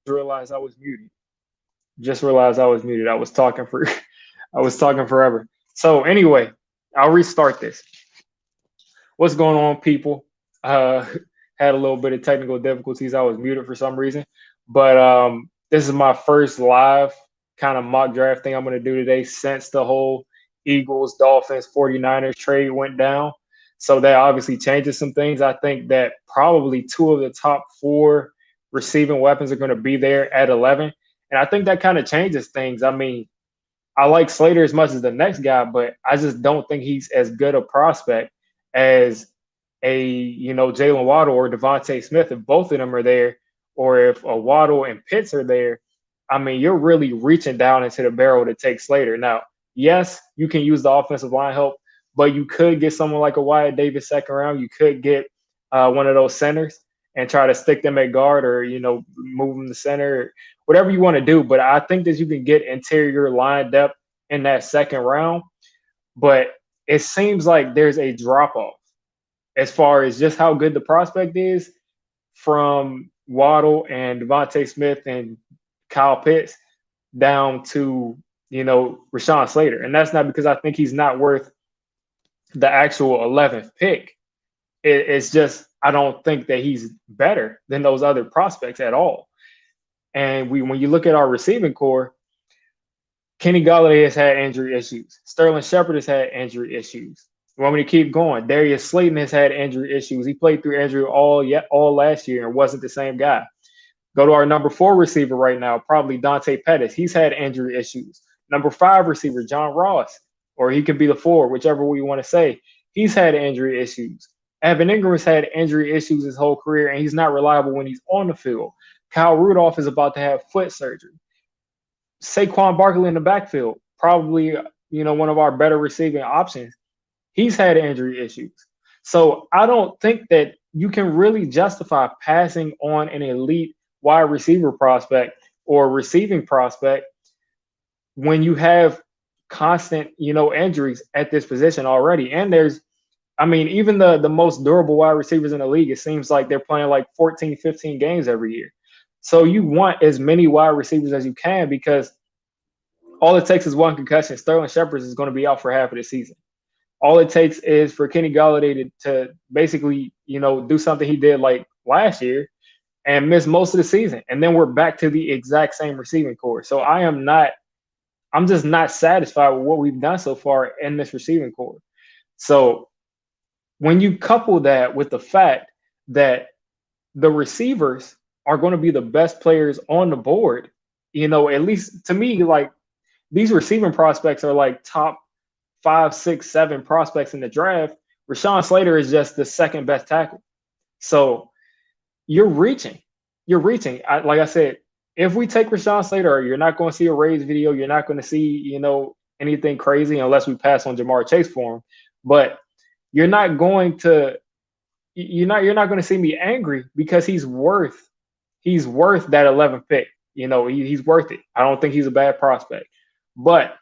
realized I was muted. Just realized I was muted. I was talking for I was talking forever. So anyway, I'll restart this. What's going on, people? Uh had a little bit of technical difficulties. I was muted for some reason. But this is my first live kind of mock draft thing I'm gonna do today since the whole Eagles, Dolphins, 49ers trade went down. So that obviously changes some things. I think that probably two of the top four receiving weapons are going to be there at 11. And I think that kind of changes things. I mean, I like Slater as much as the next guy, but I just don't think he's as good a prospect as Jalen Waddle or Devontae Smith. If both of them are there, or if a Waddle and Pitts are there, I mean, you're really reaching down into the barrel to take Slater. Now, yes, you can use the offensive line help, but you could get someone like a Wyatt Davis second round. You could get one of those centers and try to stick them at guard, or move them to center, whatever you want to do. But I think that you can get interior line depth in that second round. But it seems like there's a drop off as far as just how good the prospect is from Waddle and Devontae Smith and Kyle Pitts down to Rashawn Slater. And that's not because I think he's not worth the actual 11th pick. It's just I don't think that he's better than those other prospects at all. And when you look at our receiving core, Kenny Golladay has had injury issues. Sterling Shepard has had injury issues. You want me to keep going? Darius Slayton has had injury issues. He played through injury all last year and wasn't the same guy. Go to our number 4 receiver right now, probably Dante Pettis. He's had injury issues. Number 5 receiver, John Ross, or he could be the 4, whichever we want to say. He's had injury issues. Evan Ingram's had injury issues his whole career, and he's not reliable when he's on the field. Kyle Rudolph is about to have foot surgery. Saquon Barkley in the backfield, probably one of our better receiving options. He's had injury issues. So I don't think that you can really justify passing on an elite wide receiver prospect or receiving prospect when you have constant, injuries at this position already. And even the most durable wide receivers in the league, it seems like they're playing like 14, 15 games every year. So you want as many wide receivers as you can, because all it takes is one concussion. Sterling Shepard is going to be out for half of the season. All it takes is for Kenny Golladay to basically, do something he did like last year and miss most of the season. And then we're back to the exact same receiving core. So I'm just not satisfied with what we've done so far in this receiving core. So when you couple that with the fact that the receivers are going to be the best players on the board, at least to me, like these receiving prospects are like top 5, 6, 7 prospects in the draft. Rashawn Slater is just the second best tackle. So you're reaching. Like I said, if we take Rashawn Slater, you're not going to see a Rays video. You're not going to see, anything crazy unless we pass on Jamar Chase for him. But you're not going to see me angry, because he's worth that 11th pick. He's worth it. I don't think he's a bad prospect, but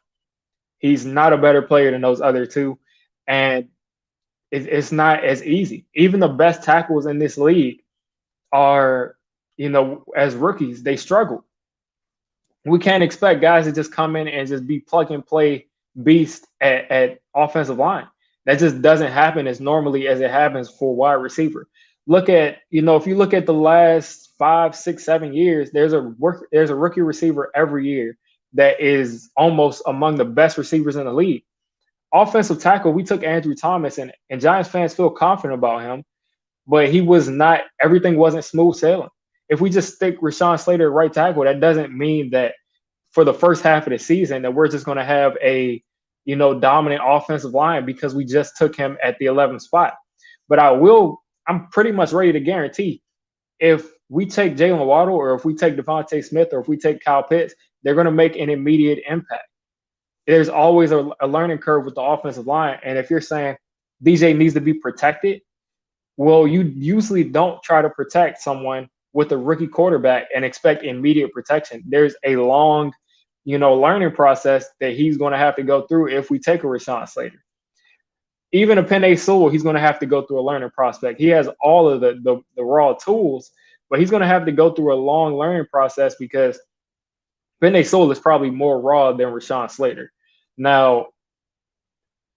he's not a better player than those other two. And it's not as easy. Even the best tackles in this league are, as rookies, they struggle. We can't expect guys to just come in and just be plug and play beast at offensive line. That just doesn't happen as normally as it happens for wide receiver. Look at, if you look at the last 5, 6, 7 years, there's a rookie receiver every year that is almost among the best receivers in the league. Offensive tackle, we took Andrew Thomas, and Giants fans feel confident about him, but everything wasn't smooth sailing. If we just stick Rashawn Slater at right tackle, that doesn't mean that for the first half of the season that we're just going to have a dominant offensive line because we just took him at the 11th spot. But I'm pretty much ready to guarantee if we take Jalen Waddle, or if we take Devontae Smith, or if we take Kyle Pitts, they're going to make an immediate impact. There's always a learning curve with the offensive line. And if you're saying DJ needs to be protected, well, you usually don't try to protect someone with a rookie quarterback and expect immediate protection. There's a long, learning process that he's going to have to go through if we take a Rashawn Slater. Even a Penei Sewell, he's going to have to go through a learning prospect. He has all of the raw tools, but he's going to have to go through a long learning process because Penei Sewell is probably more raw than Rashawn Slater. Now,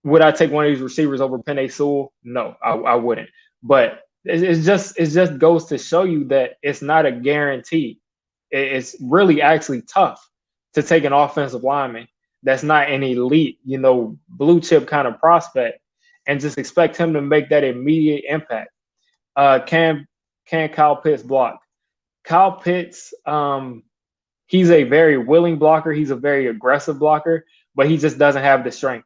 would I take one of these receivers over Penei Sewell? No, I wouldn't. But it just goes to show you that it's not a guarantee. It's really actually tough to take an offensive lineman that's not an elite, blue chip kind of prospect, and just expect him to make that immediate impact. Can Kyle Pitts block? Kyle Pitts, he's a very willing blocker. He's a very aggressive blocker, but he just doesn't have the strength.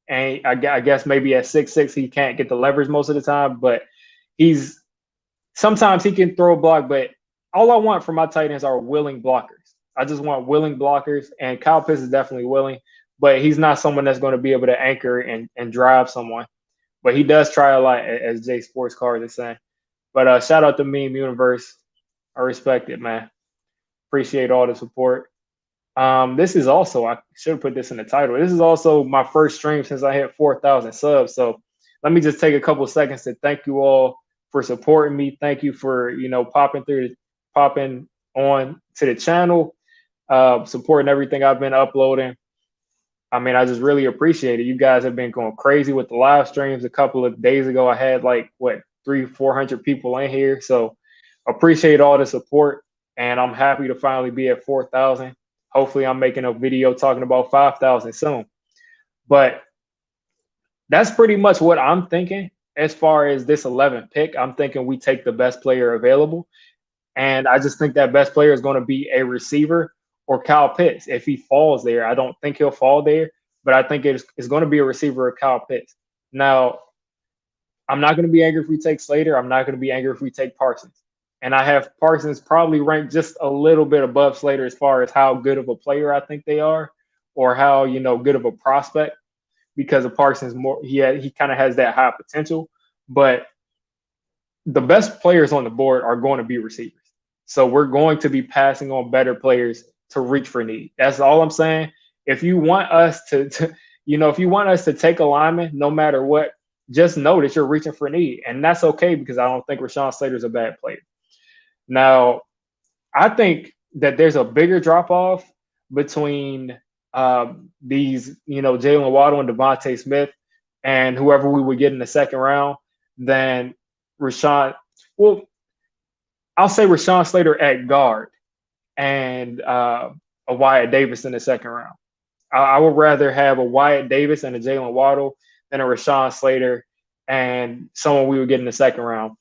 And I guess maybe at 6'6", he can't get the leverage most of the time, but sometimes he can throw a block. But all I want from my tight ends are willing blockers. I just want willing blockers, and Kyle Pitts is definitely willing, but he's not someone that's going to be able to anchor and drive someone. But he does try a lot, as Jay Sports Card is saying. But shout out to Meme Universe. I respect it, man. Appreciate all the support. This is also, I should have put this in the title. This is also my first stream since I hit 4,000 subs. So let me just take a couple seconds to thank you all for supporting me. Thank you for, popping on to the channel, supporting everything I've been uploading. I mean, I just really appreciate it. You guys have been going crazy with the live streams. A couple of days ago, I had 300-400 people in here. So appreciate all the support. And I'm happy to finally be at 4,000. Hopefully I'm making a video talking about 5,000 soon. But that's pretty much what I'm thinking as far as this 11th pick. I'm thinking we take the best player available. And I just think that best player is going to be a receiver or Kyle Pitts. If he falls there, I don't think he'll fall there, but I think it's going to be a receiver or Kyle Pitts. Now, I'm not going to be angry if we take Slater. I'm not going to be angry if we take Parsons. And I have Parsons probably ranked just a little bit above Slater as far as how good of a player I think they are, or how, good of a prospect, because of Parsons he kind of has that high potential. But the best players on the board are going to be receivers. So we're going to be passing on better players to reach for need. That's all I'm saying. If you want us if you want us to take a lineman, no matter what, just know that you're reaching for need. And that's okay, because I don't think Rashawn Slater's a bad player. Now, I think that there's a bigger drop-off between these, Jalen Waddle and Devontae Smith and whoever we would get in the second round than Rashawn. Well, I'll say Rashawn Slater at guard and a Wyatt Davis in the second round. I would rather have a Wyatt Davis and a Jalen Waddle than a Rashawn Slater and someone we would get in the second round.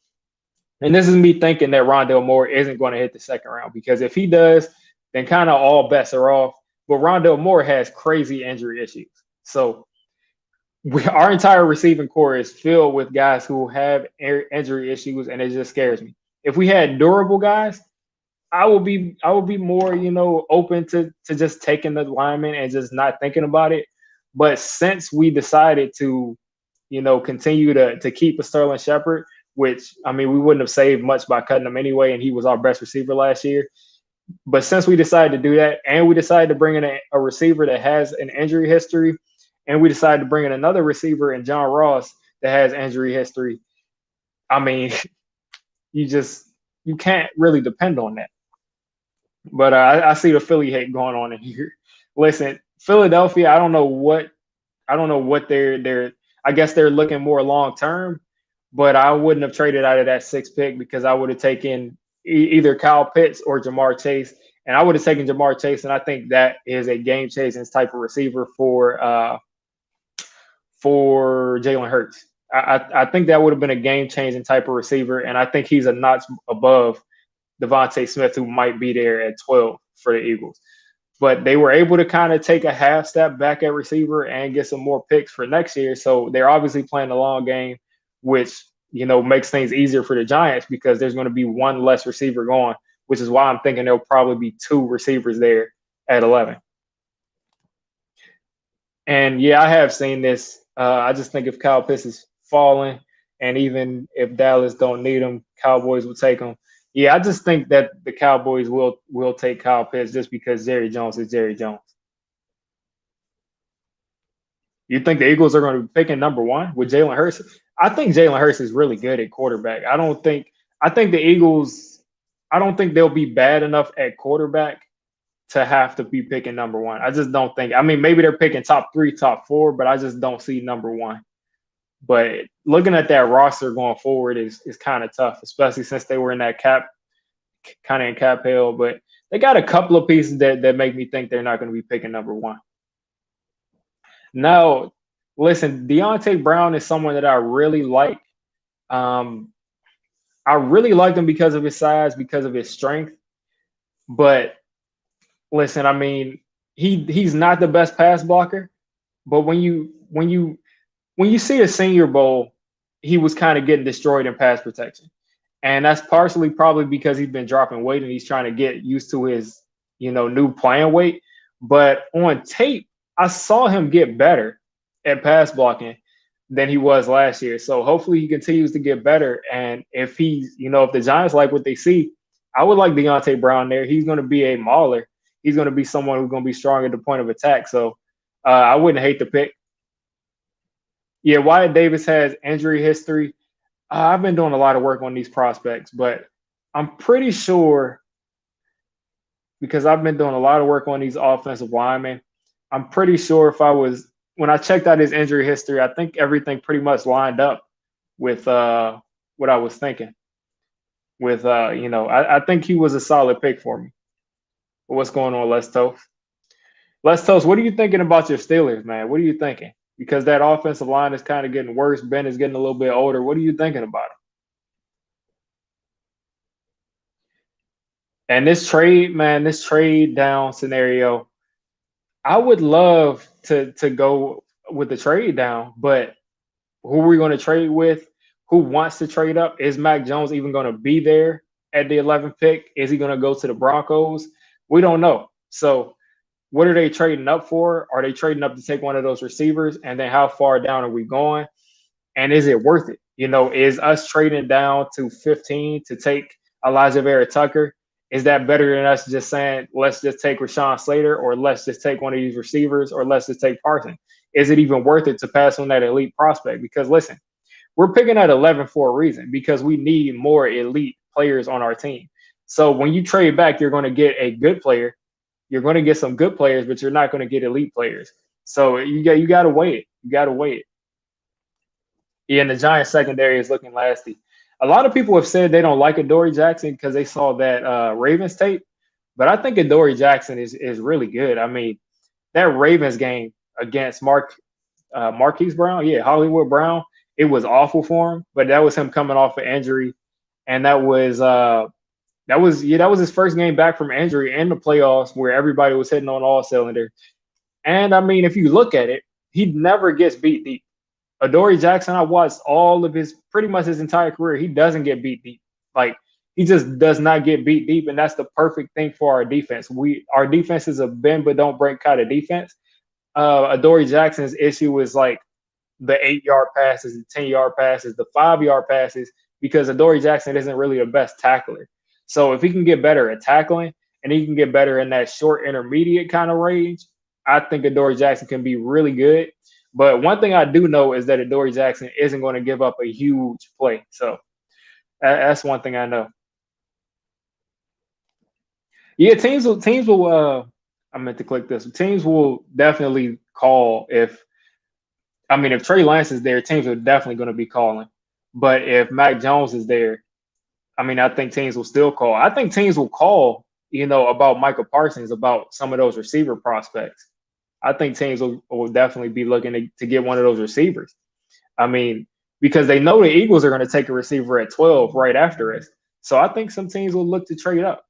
And this is me thinking that Rondale Moore isn't going to hit the second round, because if he does, then kind of all bets are off. But Rondale Moore has crazy injury issues. So our entire receiving core is filled with guys who have injury issues, and it just scares me. If we had durable guys, I will be more, open to just taking the lineman and just not thinking about it. But since we decided to, continue to keep a Sterling Shepard, which, I mean, we wouldn't have saved much by cutting him anyway, and he was our best receiver last year. But since we decided to do that, and we decided to bring in a receiver that has an injury history, and we decided to bring in another receiver in John Ross that has injury history, I mean, you can't really depend on that. But I see the Philly hate going on in here. Listen, Philadelphia, I don't know what they're I guess they're looking more long term. But I wouldn't have traded out of that 6th pick, because I would have taken either Kyle Pitts or Jamar Chase. And I would have taken Jamar Chase, and I think that is a game-changing type of receiver for Jalen Hurts. I think that would have been a game-changing type of receiver, and I think he's a notch above Devontae Smith, who might be there at 12 for the Eagles. But they were able to kind of take a half step back at receiver and get some more picks for next year. So they're obviously playing the long game, which, makes things easier for the Giants, because there's going to be one less receiver going, which is why I'm thinking there'll probably be 2 receivers there at 11. And, yeah, I have seen this. I just think if Kyle Pitts is falling, and even if Dallas don't need him, Cowboys will take him. Yeah, I just think that the Cowboys will take Kyle Pitts just because Jerry Jones is Jerry Jones. You think the Eagles are going to be picking number 1 with Jalen Hurts? I think Jalen Hurts is really good at quarterback. I think the Eagles I don't think they'll be bad enough at quarterback to have to be picking number one. I just don't think. I mean, maybe they're picking top three, top four, but I just don't see number one. But looking at that roster going forward is kind of tough, especially since they were in that kind of in cap hell. But they got a couple of pieces that make me think they're not going to be picking number one. Now, listen, Deontay Brown is someone that I really like. Um, I really like him because of his size, because of his strength. But listen, I mean, he's not the best pass blocker. But when you see the Senior Bowl, he was kind of getting destroyed in pass protection, and that's partially probably because he's been dropping weight and he's trying to get used to his new playing weight. But on tape, I saw him get better at pass blocking than he was last year. So hopefully he continues to get better. And if if the Giants like what they see, I would like Deontay Brown there. He's going to be a mauler. He's going to be someone who's going to be strong at the point of attack. So I wouldn't hate the pick. Yeah, Wyatt Davis has injury history. I've been doing a lot of work on these prospects, but I'm pretty sure because I've been doing a lot of work on these offensive linemen. I'm pretty sure when I checked out his injury history, I think everything pretty much lined up with what I was thinking. I think he was a solid pick for me. But what's going on, Les Toast? Les Toast, what are you thinking about your Steelers, man? What are you thinking? Because that offensive line is kind of getting worse. Ben is getting a little bit older. What are you thinking about him? And this trade down scenario, I would love to go with the trade down, but who are we going to trade with? Who wants to trade up? Is Mac Jones even going to be there at the 11th pick? Is he going to go to the Broncos? We don't know. So what are they trading up for? Are they trading up to take one of those receivers? And then how far down are we going? And is it worth it? Is us trading down to 15 to take Elijah Vera Tucker? Is that better than us just saying, let's just take Rashawn Slater, or let's just take one of these receivers, or let's just take Parsons? Is it even worth it to pass on that elite prospect? Because listen, we're picking at 11 for a reason, because we need more elite players on our team. So when you trade back, you're going to get a good player. You're going to get some good players, but you're not going to get elite players. So you got to weigh it. You got to weigh it. Yeah, and the Giants secondary is looking nasty. A lot of people have said they don't like Adoree Jackson because they saw that Ravens tape, but I think Adoree Jackson is really good. I mean, that Ravens game against Marquise Brown, yeah, Hollywood Brown, it was awful for him, but that was him coming off an injury, and that was his first game back from injury in the playoffs where everybody was hitting on all cylinders. And I mean, if you look at it, he never gets beat deep. Adoree Jackson, I watched pretty much his entire career. He doesn't get beat deep. Like, he just does not get beat deep, and that's the perfect thing for our defense. Our defense is a bend but don't break kind of defense. Adoree Jackson's issue is like the 8-yard passes, the 10-yard passes, the 5-yard passes, because Adoree Jackson isn't really the best tackler. So if he can get better at tackling and he can get better in that short intermediate kind of range, I think Adoree Jackson can be really good. But one thing I do know is that Adoree Jackson isn't going to give up a huge play. So that's one thing I know. Yeah, teams will. I meant to click this. Teams will definitely call if Trey Lance is there, teams are definitely going to be calling. But if Mac Jones is there, I think teams will still call. I think teams will call, about Michael Parsons, about some of those receiver prospects. I think teams will definitely be looking to get one of those receivers. Because they know the Eagles are going to take a receiver at 12 right after us. So I think some teams will look to trade up.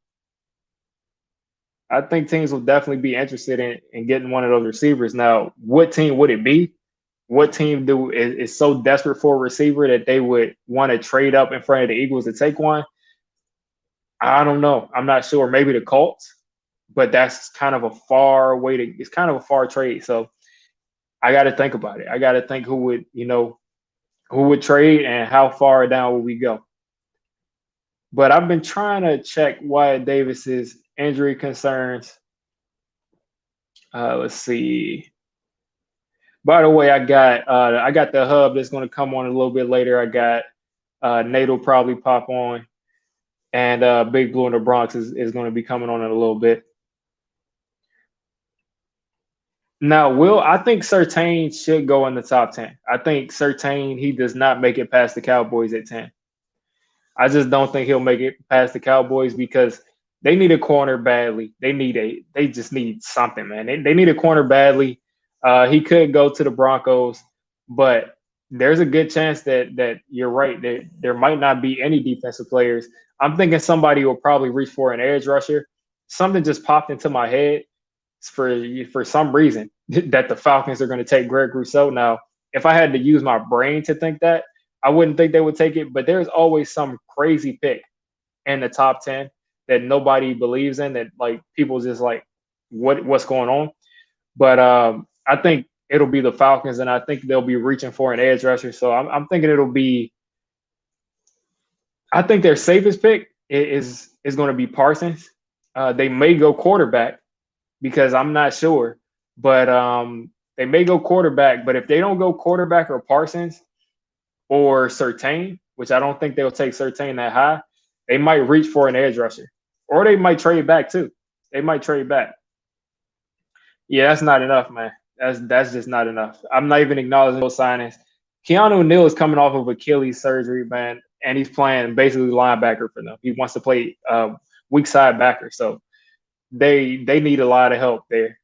I think teams will definitely be interested in getting one of those receivers. Now, what team would it be? What team is so desperate for a receiver that they would want to trade up in front of the Eagles to take one? I don't know. I'm not sure. Maybe the Colts, but that's kind of a far way to. It's kind of a far trade. So I got to think about it. I got to think who would trade and how far down would we go. But I've been trying to check Wyatt Davis's injury concerns. Let's see. By the way, I got the hub that's going to come on a little bit later. I got Nate will probably pop on, and Big Blue in the Bronx is going to be coming on in a little bit. Now, Will, I think Sertain should go in the top 10. I think Sertain, he does not make it past the Cowboys at 10. I just don't think he'll make it past the Cowboys because they need a corner badly. They just need something, man. They need a corner badly. He could go to the Broncos, but there's a good chance that you're right. There might not be any defensive players. I'm thinking somebody will probably reach for an edge rusher. Something just popped into my head for some reason that the Falcons are going to take Greg Rousseau. Now, if I had to use my brain to think that, I wouldn't think they would take it, but there's always some crazy pick in the top 10 that nobody believes in, that like people just like what's going on. But I think it'll be the Falcons, and I think they'll be reaching for an edge rusher. So I'm thinking it'll be. I think their safest pick is going to be Parsons. They may go quarterback because I'm not sure, but they may go quarterback. But if they don't go quarterback or Parsons or Surtain, which I don't think they'll take Surtain that high, they might reach for an edge rusher, or they might trade back too. They might trade back. Yeah, that's not enough, man. That's just not enough. I'm not even acknowledging those signings. Keanu Neal is coming off of Achilles surgery, man, and he's playing basically linebacker for them. He wants to play weak side backer, so they need a lot of help there.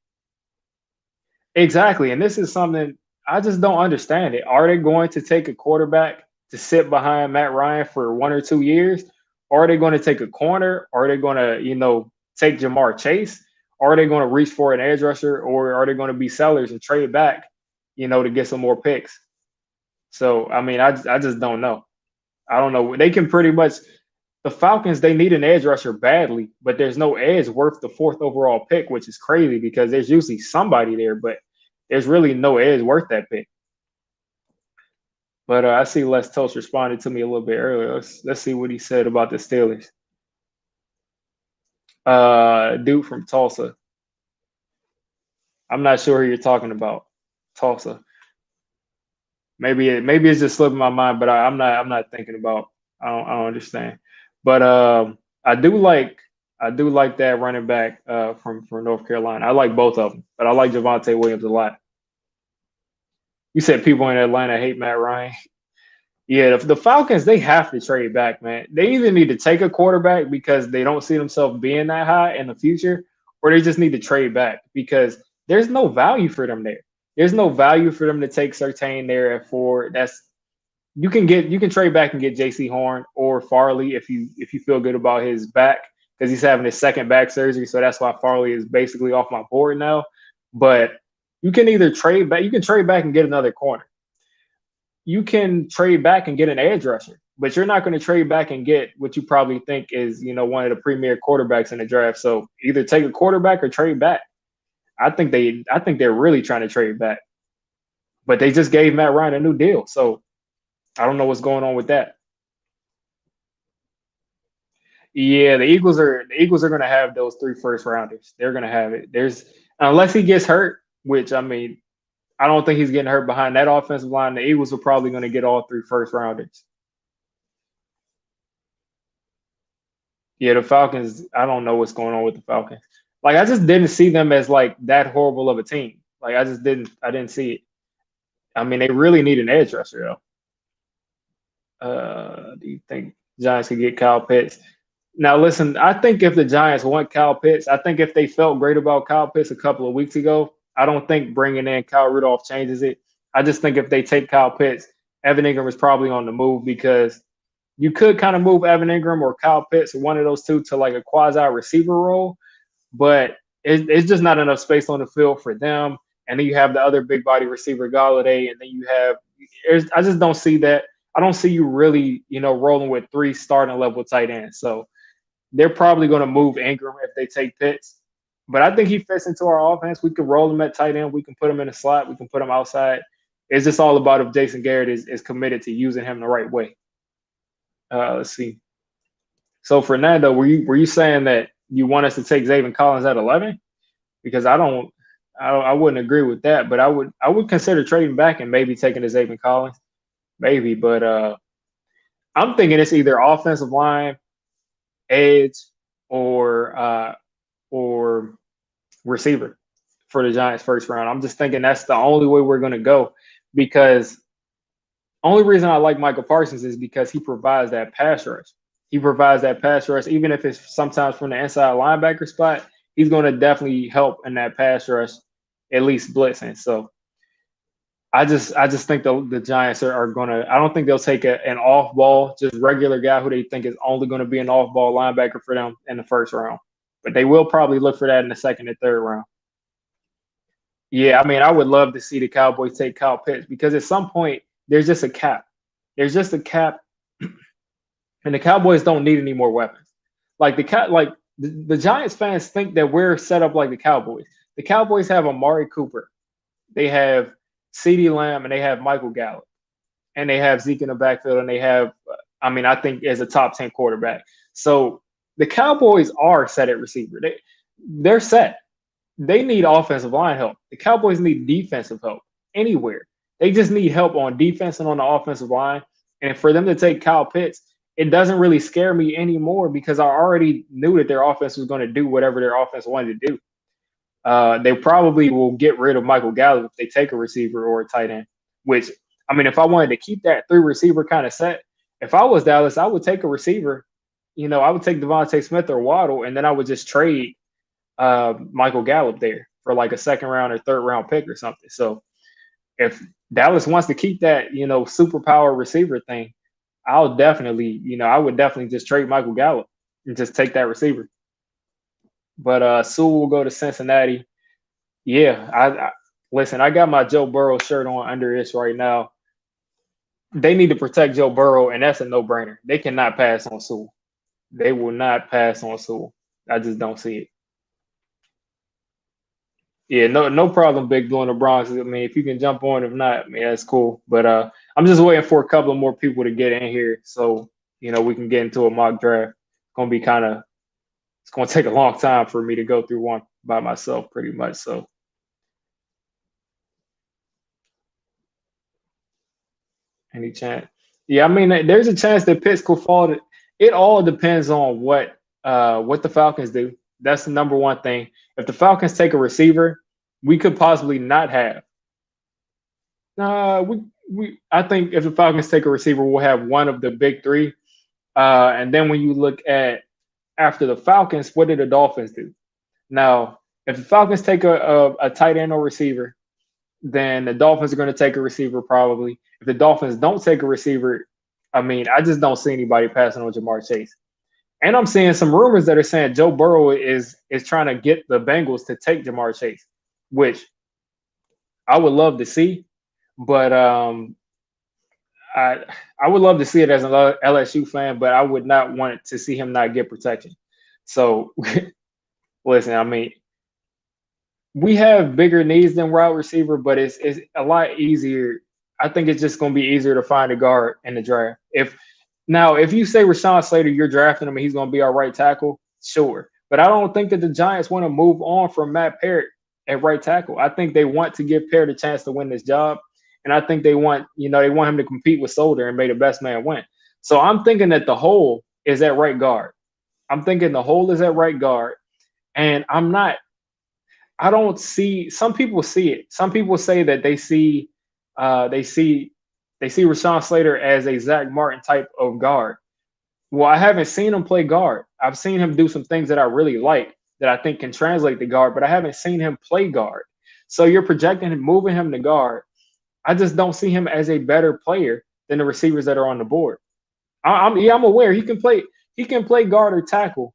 Exactly, and this is something I just don't understand. It. Are they going to take a quarterback to sit behind Matt Ryan for 1 or 2 years? Or are they going to take a corner? Or are they going to, take Jamar Chase? Or are they going to reach for an edge rusher? Or are they going to be sellers and trade back, to get some more picks? So, I mean, I just don't know. I don't know. They can pretty much – the Falcons, they need an edge rusher badly, but there's no edge worth the 4th overall pick, which is crazy because there's usually somebody there, but there's really no edge worth that pick. But I see Les Toast responded to me a little bit earlier. Let's see what he said about the Steelers. Dude from Tulsa. I'm not sure who you're talking about. Tulsa. Maybe it's just slipping my mind, but I'm not thinking about. I don't understand. But I do like that running back from North Carolina. I like both of them, but I like Javonte Williams a lot. You said people in Atlanta hate Matt Ryan. Yeah, the Falcons, they have to trade back, man. They either need to take a quarterback because they don't see themselves being that high in the future, or they just need to trade back because there's no value for them there. There's no value for them to take Surtain there at 4. You can trade back and get J.C. Horn or Farley if you feel good about his back because he's having his second back surgery, so that's why Farley is basically off my board now. But you can either trade back. You can trade back and get another corner. You can trade back and get an edge rusher, but you're not going to trade back and get what you probably think is, one of the premier quarterbacks in the draft. So either take a quarterback or trade back. I think they're really trying to trade back, but they just gave Matt Ryan a new deal. So I don't know what's going on with that. Yeah, the Eagles are going to have those 3 first rounders. They're going to have it. Unless he gets hurt, which I mean, I don't think he's getting hurt behind that offensive line. The Eagles are probably going to get all 3 first rounders. Yeah, the Falcons, I don't know what's going on with the Falcons. Like, I just didn't see them as like that horrible of a team. Like, I didn't see it. I mean, they really need an edge rusher though. Do you think Giants could get Kyle Pitts? Now, listen, I think if the Giants want Kyle Pitts, I think if they felt great about Kyle Pitts a couple of weeks ago, I don't think bringing in Kyle Rudolph changes it. I just think if they take Kyle Pitts, Evan Ingram is probably on the move because you could kind of move Evan Ingram or Kyle Pitts, one of those two, to like a quasi receiver role, but it's just not enough space on the field for them. And then you have the other big body receiver, Galladay, and then you have – I just don't see that. I don't see you really, rolling with 3 starting level tight ends. So they're probably going to move Ingram if they take Pitts. But I think he fits into our offense. We can roll him at tight end. We can put him in the slot. We can put him outside. It's just all about if Jason Garrett is committed to using him the right way. Let's see. So, Fernando, were you saying that you want us to take Zaven Collins at 11? Because I wouldn't agree with that. But I would consider trading back and maybe taking the Zaven Collins. Maybe. But I'm thinking it's either offensive line edge or receiver for the Giants first round. I'm just thinking that's the only way we're going to go because only reason I like Michael Parsons is because he provides that pass rush. He provides that pass rush, even if it's sometimes from the inside linebacker spot. He's going to definitely help in that pass rush, at least blitzing. So I just think the Giants are going to. I don't think they'll take an off ball, just regular guy who they think is only going to be an off ball linebacker for them in the first round. But they will probably look for that in the second and third round. Yeah, I mean, I would love to see the Cowboys take Kyle Pitts because at some point there's just a cap. There's just a cap, and the Cowboys don't need any more weapons. Like the Giants fans think that we're set up like the Cowboys. The Cowboys have Amari Cooper, they have CeeDee Lamb, and they have Michael Gallup, and they have Zeke in the backfield, and they have, I mean, I think as a top 10 quarterback. So the Cowboys are set at receiver. They're set. They need offensive line help. The Cowboys need defensive help anywhere. They just need help on defense and on the offensive line. And for them to take Kyle Pitts, it doesn't really scare me anymore because I already knew that their offense was going to do whatever their offense wanted to do. They probably will get rid of Michael Gallup if they take a receiver or a tight end, which, I mean, if I wanted to keep that three receiver kind of set, if I was Dallas, I would take a receiver. I would take Devontae Smith or Waddle, and then I would just trade Michael Gallup there for like a second round or third round pick or something. So if Dallas wants to keep that, superpower receiver thing, I would definitely just trade Michael Gallup and just take that receiver. But Sewell will go to Cincinnati. Yeah, I listen. I got my Joe Burrow shirt on under this right now. They need to protect Joe Burrow, and that's a no-brainer. They cannot pass on Sewell. They will not pass on Sewell. I just don't see it. Yeah, no problem, Big Blue and the Bronx. I mean, if you can jump on, if not, I mean, that's cool. But I'm just waiting for a couple of more people to get in here so we can get into a mock draft. It's gonna take a long time for me to go through one by myself, pretty much. So any chance? Yeah, I mean, there's a chance that Pitts could fall. It all depends on what the Falcons do. That's the number one thing. If the Falcons take a receiver, we could possibly not have. I think if the Falcons take a receiver, we'll have one of the big three. And then when you look at after the Falcons, what did the Dolphins do? Now, if the Falcons take a tight end or receiver, then the Dolphins are going to take a receiver probably. If the Dolphins don't take a receiver, I mean, I just don't see anybody passing on Jamar Chase. And I'm seeing some rumors that are saying Joe Burrow is trying to get the Bengals to take Jamar Chase, which I would love to see. But I would love to see it as an LSU fan, but I would not want to see him not get protection. So, listen, I mean, we have bigger needs than wide receiver, but it's a lot easier. I think it's just going to be easier to find a guard in the draft. If you say Rashawn Slater, you're drafting him and he's going to be our right tackle, sure. But I don't think that the Giants want to move on from Matt Parrott at right tackle. I think they want to give Parrott a chance to win this job. And I think they want him to compete with Solder and make the best man win. So I'm thinking that the hole is at right guard. I'm thinking the hole is at right guard. And I don't see, some people see it. Some people say that they see Rashawn Slater as a Zach Martin type of guard. Well, I haven't seen him play guard. I've seen him do some things that I really like that I think can translate to guard, but I haven't seen him play guard. So you're projecting him, moving him to guard. I just don't see him as a better player than the receivers that are on the board. I'm aware he can play guard or tackle,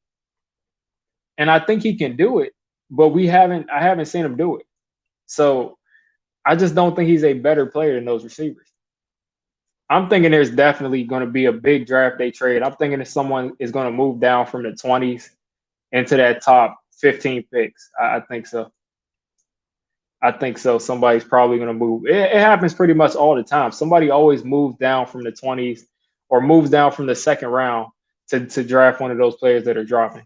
and I think he can do it, but I haven't seen him do it. So I just don't think he's a better player than those receivers. I'm thinking there's definitely going to be a big draft day trade. I'm thinking that someone is going to move down from the 20s into that top 15 picks. I think so. I think so. Somebody's probably going to move. It happens pretty much all the time. Somebody always moves down from the 20s or moves down from the second round to draft one of those players that are dropping.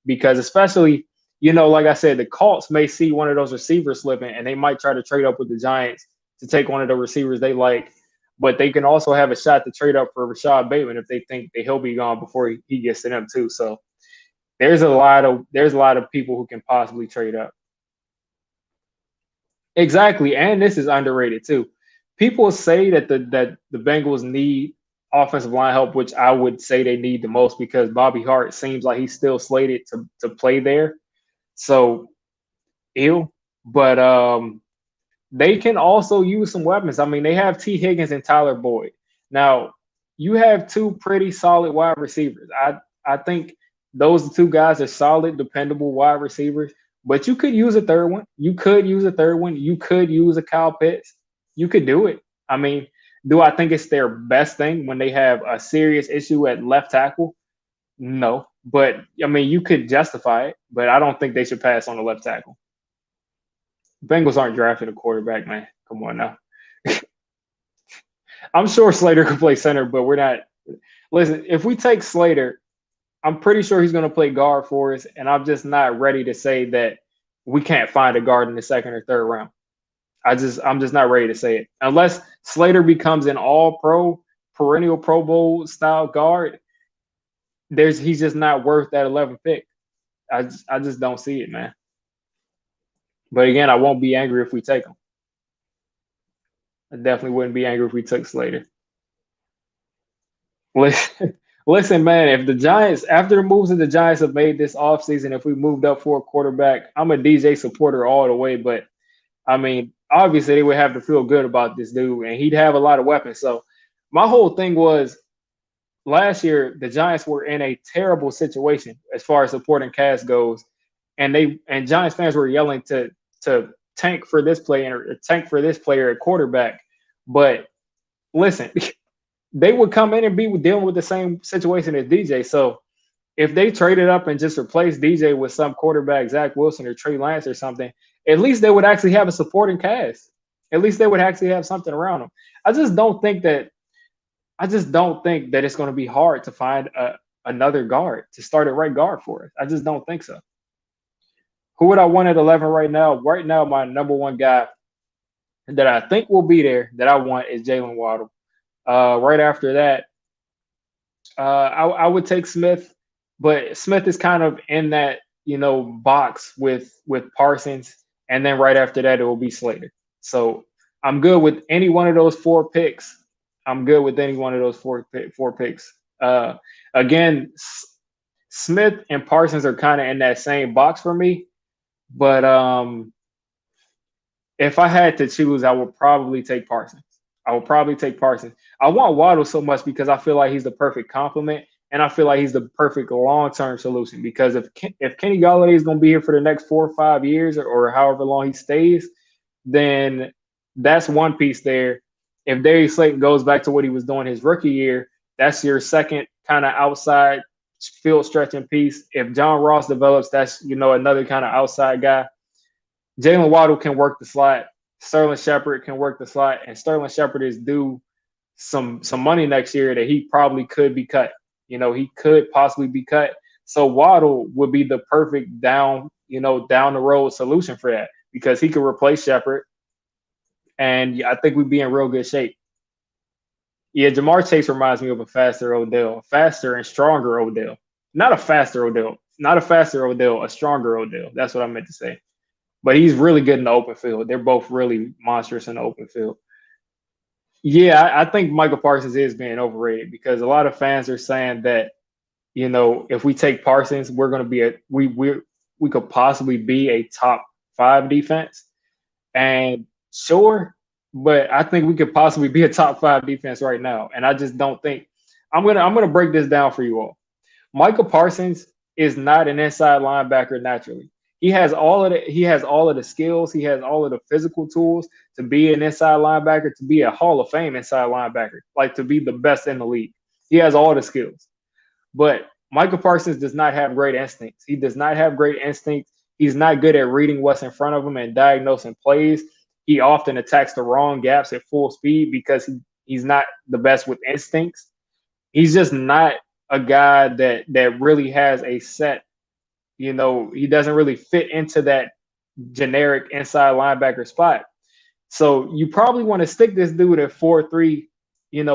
Because especially, like I said, the Colts may see one of those receivers slipping and they might try to trade up with the Giants to take one of the receivers they like. But they can also have a shot to trade up for Rashad Bateman if they think that he'll be gone before he gets to them too. So There's a lot of people who can possibly trade up. Exactly, and this is underrated too. People say that the Bengals need offensive line help, which I would say they need the most because Bobby Hart seems like he's still slated to play there. So ill, but they can also use some weapons. I mean, they have T. Higgins and Tyler Boyd. Now, you have two pretty solid wide receivers. I think those two guys are solid, dependable wide receivers. But you could use a third one. You could use a third one. You could use a Kyle Pitts. You could do it. I mean, do I think it's their best thing when they have a serious issue at left tackle? No. But I mean, you could justify it, but I don't think they should pass on the left tackle. Bengals aren't drafting a quarterback, man. Come on now. I'm sure Slater could play center, but we're not. Listen, if we take Slater, I'm pretty sure he's going to play guard for us, and I'm just not ready to say that we can't find a guard in the second or third round. I'm just not ready to say it unless Slater becomes an All Pro, perennial Pro Bowl style guard. He's just not worth that 11th pick. I just don't see it, man. But again, I won't be angry if we take him. I definitely wouldn't be angry if we took Slater. Listen, listen, man, if the Giants, after the moves that the Giants have made this offseason, if we moved up for a quarterback, I'm a DJ supporter all the way. But I mean, obviously they would have to feel good about this dude, and he'd have a lot of weapons. So my whole thing was last year the Giants were in a terrible situation as far as supporting cast goes, and Giants fans were yelling to tank for this player or tank for this player at quarterback. But listen, they would come in and be dealing with the same situation as DJ. So if they traded up and just replaced DJ with some quarterback, Zach Wilson or Trey Lance or something, at least they would actually have a supporting cast. At least they would actually have something around them. I just don't think that. I just don't think that it's going to be hard to find another guard to start at right guard for us. I just don't think so. Who would I want at 11 right now? Right now, my number one guy that I think will be there that I want is Jalen Waddle. Right after that, I would take Smith, but Smith is kind of in that box with Parsons, and then right after that it will be Slater. So I'm good with any one of those four picks. I'm good with any one of those four picks. Again, Smith and Parsons are kind of in that same box for me, but if I had to choose, I would probably take Parsons. I would probably take Parsons. I want Waddle so much because I feel like he's the perfect complement, and I feel like he's the perfect long-term solution. Because if Kenny Golladay is going to be here for the next 4 or 5 years, or however long he stays, then that's one piece there. If Darius Slayton goes back to what he was doing his rookie year, that's your second kind of outside field stretching piece. If John Ross develops, that's another kind of outside guy. Jalen Waddle can work the slot. Sterling Shepard can work the slot, and Sterling Shepard is due some money next year that he probably could be cut. He could possibly be cut. So Waddle would be the perfect down the road solution for that because he could replace Shepard, and I think we'd be in real good shape. Yeah, Jamar Chase reminds me of a faster Odell, faster and stronger Odell. Not a faster Odell, not a faster Odell, a stronger Odell. That's what I meant to say. But he's really good in the open field. They're both really monstrous in the open field. Yeah, I think Michael Parsons is being overrated because a lot of fans are saying that if we take Parsons, we're going to be we could possibly be a top 5 defense. And sure, but I think we could possibly be a top 5 defense right now. And I just don't think I'm gonna break this down for you all. Michael Parsons is not an inside linebacker naturally. He has all of the skills, he has all of the physical tools to be an inside linebacker, to be a Hall of Fame inside linebacker, like to be the best in the league. He has all the skills. But Michael Parsons does not have great instincts. He does not have great instincts. He's not good at reading what's in front of him and diagnosing plays. He often attacks the wrong gaps at full speed because he's not the best with instincts. He's just not a guy that really has a set. He doesn't really fit into that generic inside linebacker spot. So you probably want to stick this dude at 4-3,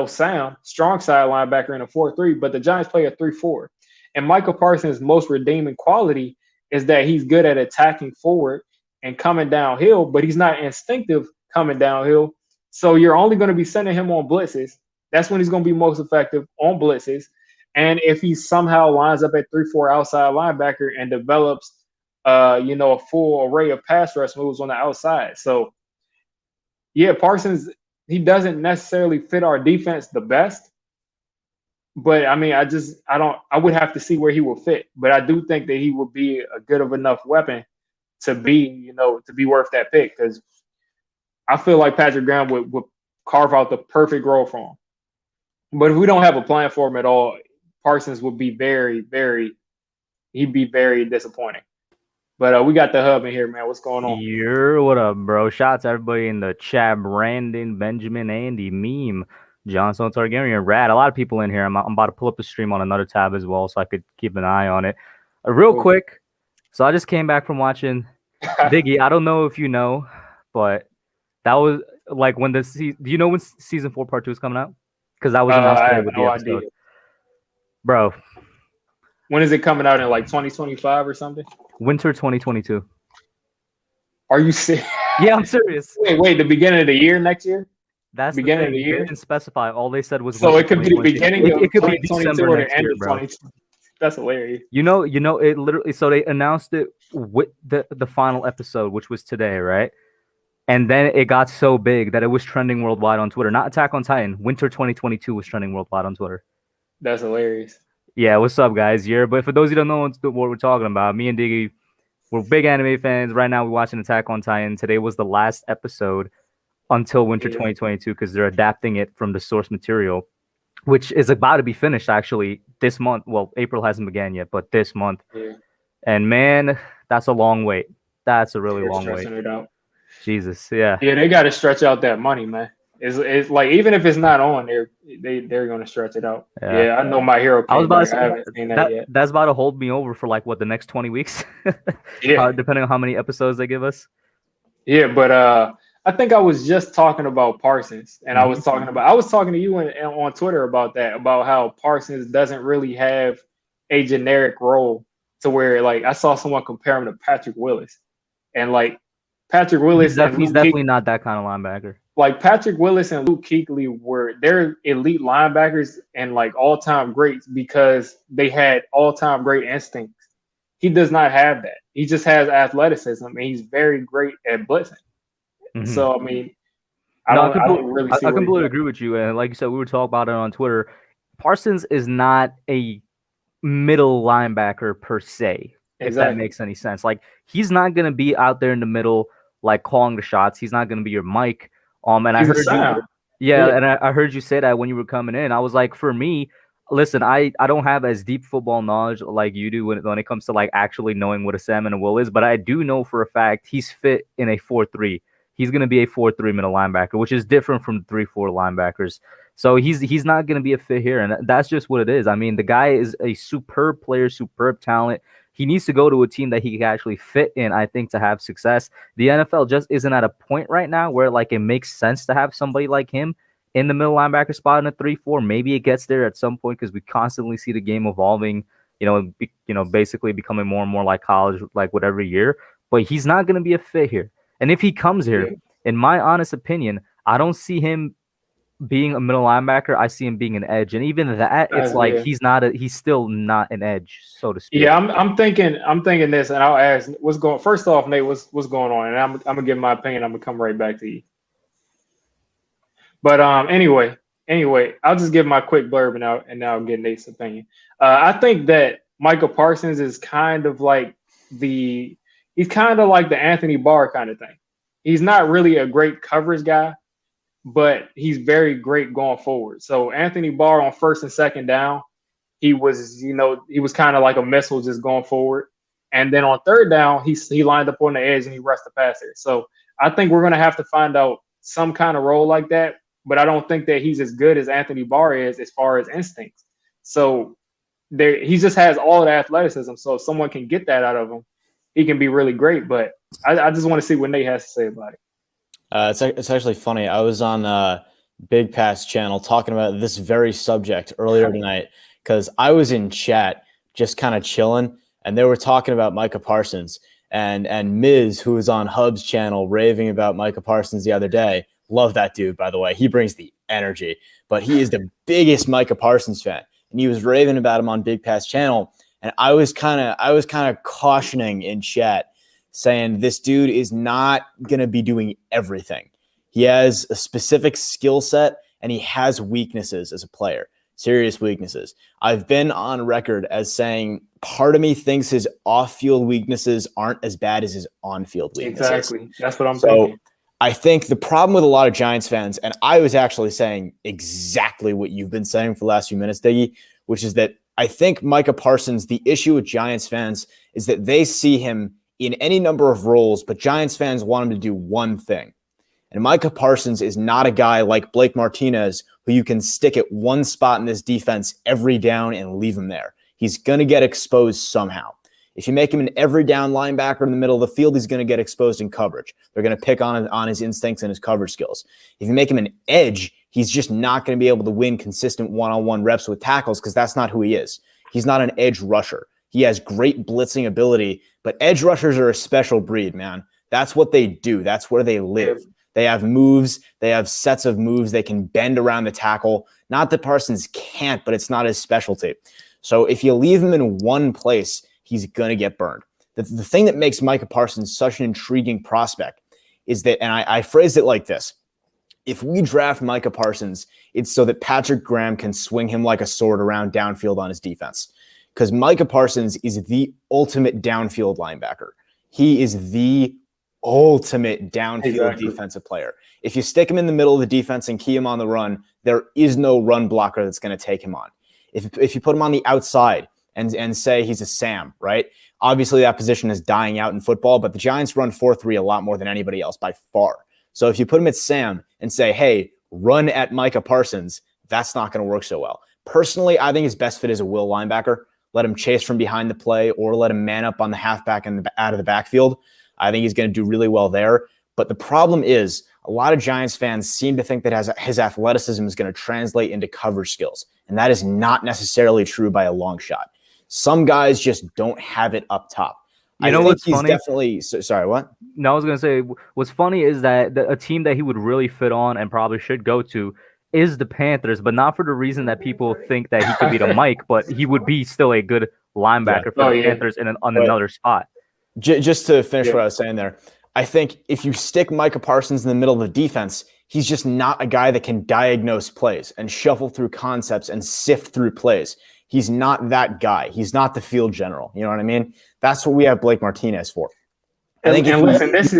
sound, strong side linebacker in a 4-3, but the Giants play a 3-4. And Michael Parsons' most redeeming quality is that he's good at attacking forward and coming downhill, but he's not instinctive coming downhill. So you're only going to be sending him on blitzes. That's when he's going to be most effective on blitzes. And if he somehow lines up at 3-4 outside linebacker and develops, a full array of pass rush moves on the outside. So, yeah, Parsons, he doesn't necessarily fit our defense the best. But I mean, I would have to see where he will fit. But I do think that he would be a good of enough weapon to be worth that pick, because I feel like Patrick Graham would carve out the perfect role for him. But if we don't have a plan for him at all, Parsons would be he'd be very disappointing. But we got the hub in here, man. What's going on? What up, bro? Shots everybody in the chat. Brandon, Benjamin, Andy, Meme, Johnson, Targaryen, Rad. A lot of people in here. I'm about to pull up the stream on another tab as well, so I could keep an eye on it. Real quick. So I just came back from watching Biggie. I don't know if you know, but that was like when do you know when season 4 part 2 is coming out? Because that was announced today with the episode. Idea. Bro. When is it coming out, in like 2025 or something? Winter 2022. Are you serious? Yeah, I'm serious. Wait, the beginning of the year next year? That's the beginning of the year. They didn't specify. All they said was so it could be the beginning of it could 2022 be December or next the end year, of bro. 2022. That's hilarious. You know, it literally. So they announced it with the final episode, which was today, right? And then it got so big that it was trending worldwide on Twitter. Not Attack on Titan. Winter 2022 was trending worldwide on Twitter. That's hilarious. Yeah, what's up, guys? But for those who don't know what we're talking about, me and Diggy, we're big anime fans. Right now, we're watching Attack on Titan. Today was the last episode until Winter 2022 because they're adapting it from the source material, which is about to be finished actually this month. Well, April hasn't began yet, but this month. Yeah. And man, that's a long wait. That's a really long wait. It out. Jesus, yeah. Yeah, they got to stretch out that money, man. It's like, even if it's not on, they're going to stretch it out. Yeah, I know My Hero. I was about to say, I haven't seen that yet. That's about to hold me over for like the next 20 weeks. Yeah, depending on how many episodes they give us. Yeah, but I think I was just talking about Parsons, and I was talking to you on Twitter about that, about how Parsons doesn't really have a generic role to where, like, I saw someone compare him to Patrick Willis, and like Patrick Willis, he's definitely not that kind of linebacker. Like Patrick Willis and Luke Kuechly they're elite linebackers and like all-time greats because they had all-time great instincts. He does not have that. He just has athleticism, and he's very great at blitzing. Mm-hmm. So I mean, I completely agree with you. And like you said, we were talking about it on Twitter. Parsons is not a middle linebacker per se, if that makes any sense. Like, he's not going to be out there in the middle, like calling the shots. He's not going to be your Mike. And I heard and I heard you say that when you were coming in. I was like, for me, listen, I don't have as deep football knowledge like you do when it comes to like actually knowing what a Sam and a Will is, but I do know for a fact he's fit in a 4-3. He's going to be a 4-3 middle linebacker, which is different from 3-4 linebackers. So he's not going to be a fit here, and that's just what it is. I mean, the guy is a superb player, superb talent. He needs to go to a team that he can actually fit in, I think, to have success. The NFL just isn't at a point right now where like it makes sense to have somebody like him in the middle linebacker spot in a 3-4. Maybe it gets there at some point because we constantly see the game evolving, basically becoming more and more like college, like with every year. But he's not going to be a fit here. And if he comes here, in my honest opinion, I don't see him being a middle linebacker. I see him being an edge, and even that, it's like he's still not an edge, so to speak. Yeah, I'm thinking this, and I'll ask what's going. First off, Nate, what's going on? And I'm gonna give my opinion. I'm gonna come right back to you. But anyway, I'll just give my quick blurb and now I'll get Nate's opinion. I think that Michael Parsons is kind of like the Anthony Barr kind of thing. He's not really a great coverage guy, but he's very great going forward. So Anthony Barr on first and second down, he was kind of like a missile just going forward. And then on third down, he lined up on the edge and he rushed the passer. So I think we're going to have to find out some kind of role like that, but I don't think that he's as good as Anthony Barr is as far as instincts. So he just has all the athleticism. So if someone can get that out of him, he can be really great. But I just want to see what Nate has to say about it. It's actually funny. I was on Big Pass channel talking about this very subject earlier tonight because I was in chat just kind of chilling, and they were talking about Micah Parsons. And Miz, who was on Hub's channel, raving about Micah Parsons the other day. Love that dude, by the way. He brings the energy, but he is the biggest Micah Parsons fan, and he was raving about him on Big Pass channel. And I was kind of cautioning in chat, saying this dude is not gonna be doing everything. He has a specific skill set, and he has weaknesses as a player. Serious weaknesses. I've been on record as saying part of me thinks his off-field weaknesses aren't as bad as his on-field weaknesses. Exactly. That's what I'm thinking. I think the problem with a lot of Giants fans, and I was actually saying exactly what you've been saying for the last few minutes, Diggy, which is that I think Micah Parsons, the issue with Giants fans is that they see him in any number of roles, but Giants fans want him to do one thing. And Micah Parsons is not a guy like Blake Martinez who you can stick at one spot in this defense every down and leave him there. He's going to get exposed somehow. If you make him an every down linebacker in the middle of the field, he's going to get exposed in coverage. They're going to pick on his instincts and his coverage skills. If you make him an edge, he's just not going to be able to win consistent one-on-one reps with tackles because that's not who he is. He's not an edge rusher. He has great blitzing ability, but edge rushers are a special breed, man. That's what they do. That's where they live. They have moves. They have sets of moves. They can bend around the tackle. Not that Parsons can't, but it's not his specialty. So if you leave him in one place, he's going to get burned. The thing that makes Micah Parsons such an intriguing prospect is that, and I phrased it like this, if we draft Micah Parsons, it's so that Patrick Graham can swing him like a sword around downfield on his defense. Because Micah Parsons is the ultimate downfield linebacker. He is the ultimate downfield defensive player. If you stick him in the middle of the defense and key him on the run, there is no run blocker that's going to take him on. If you put him on the outside and say he's a Sam, right? Obviously that position is dying out in football, but the Giants run 4-3 a lot more than anybody else by far. So if you put him at Sam and say, hey, run at Micah Parsons, that's not going to work so well. Personally, I think his best fit is a will linebacker. Let him chase from behind the play or let him man up on the halfback and out of the backfield. I think he's going to do really well there. But the problem is a lot of Giants fans seem to think that his athleticism is going to translate into coverage skills. And that is not necessarily true by a long shot. Some guys just don't have it up top. You know what's funny? Sorry, what? No, I was going to say, what's funny is that a team that he would really fit on and probably should go to is the Panthers, but not for the reason that people think that he could beat a Mike, but he would be still a good linebacker for the Panthers on another spot. Just to finish what I was saying there, I think if you stick Micah Parsons in the middle of the defense, he's just not a guy that can diagnose plays and shuffle through concepts and sift through plays. He's not that guy. He's not the field general. You know what I mean? That's what we have Blake Martinez for. I think. And listen, this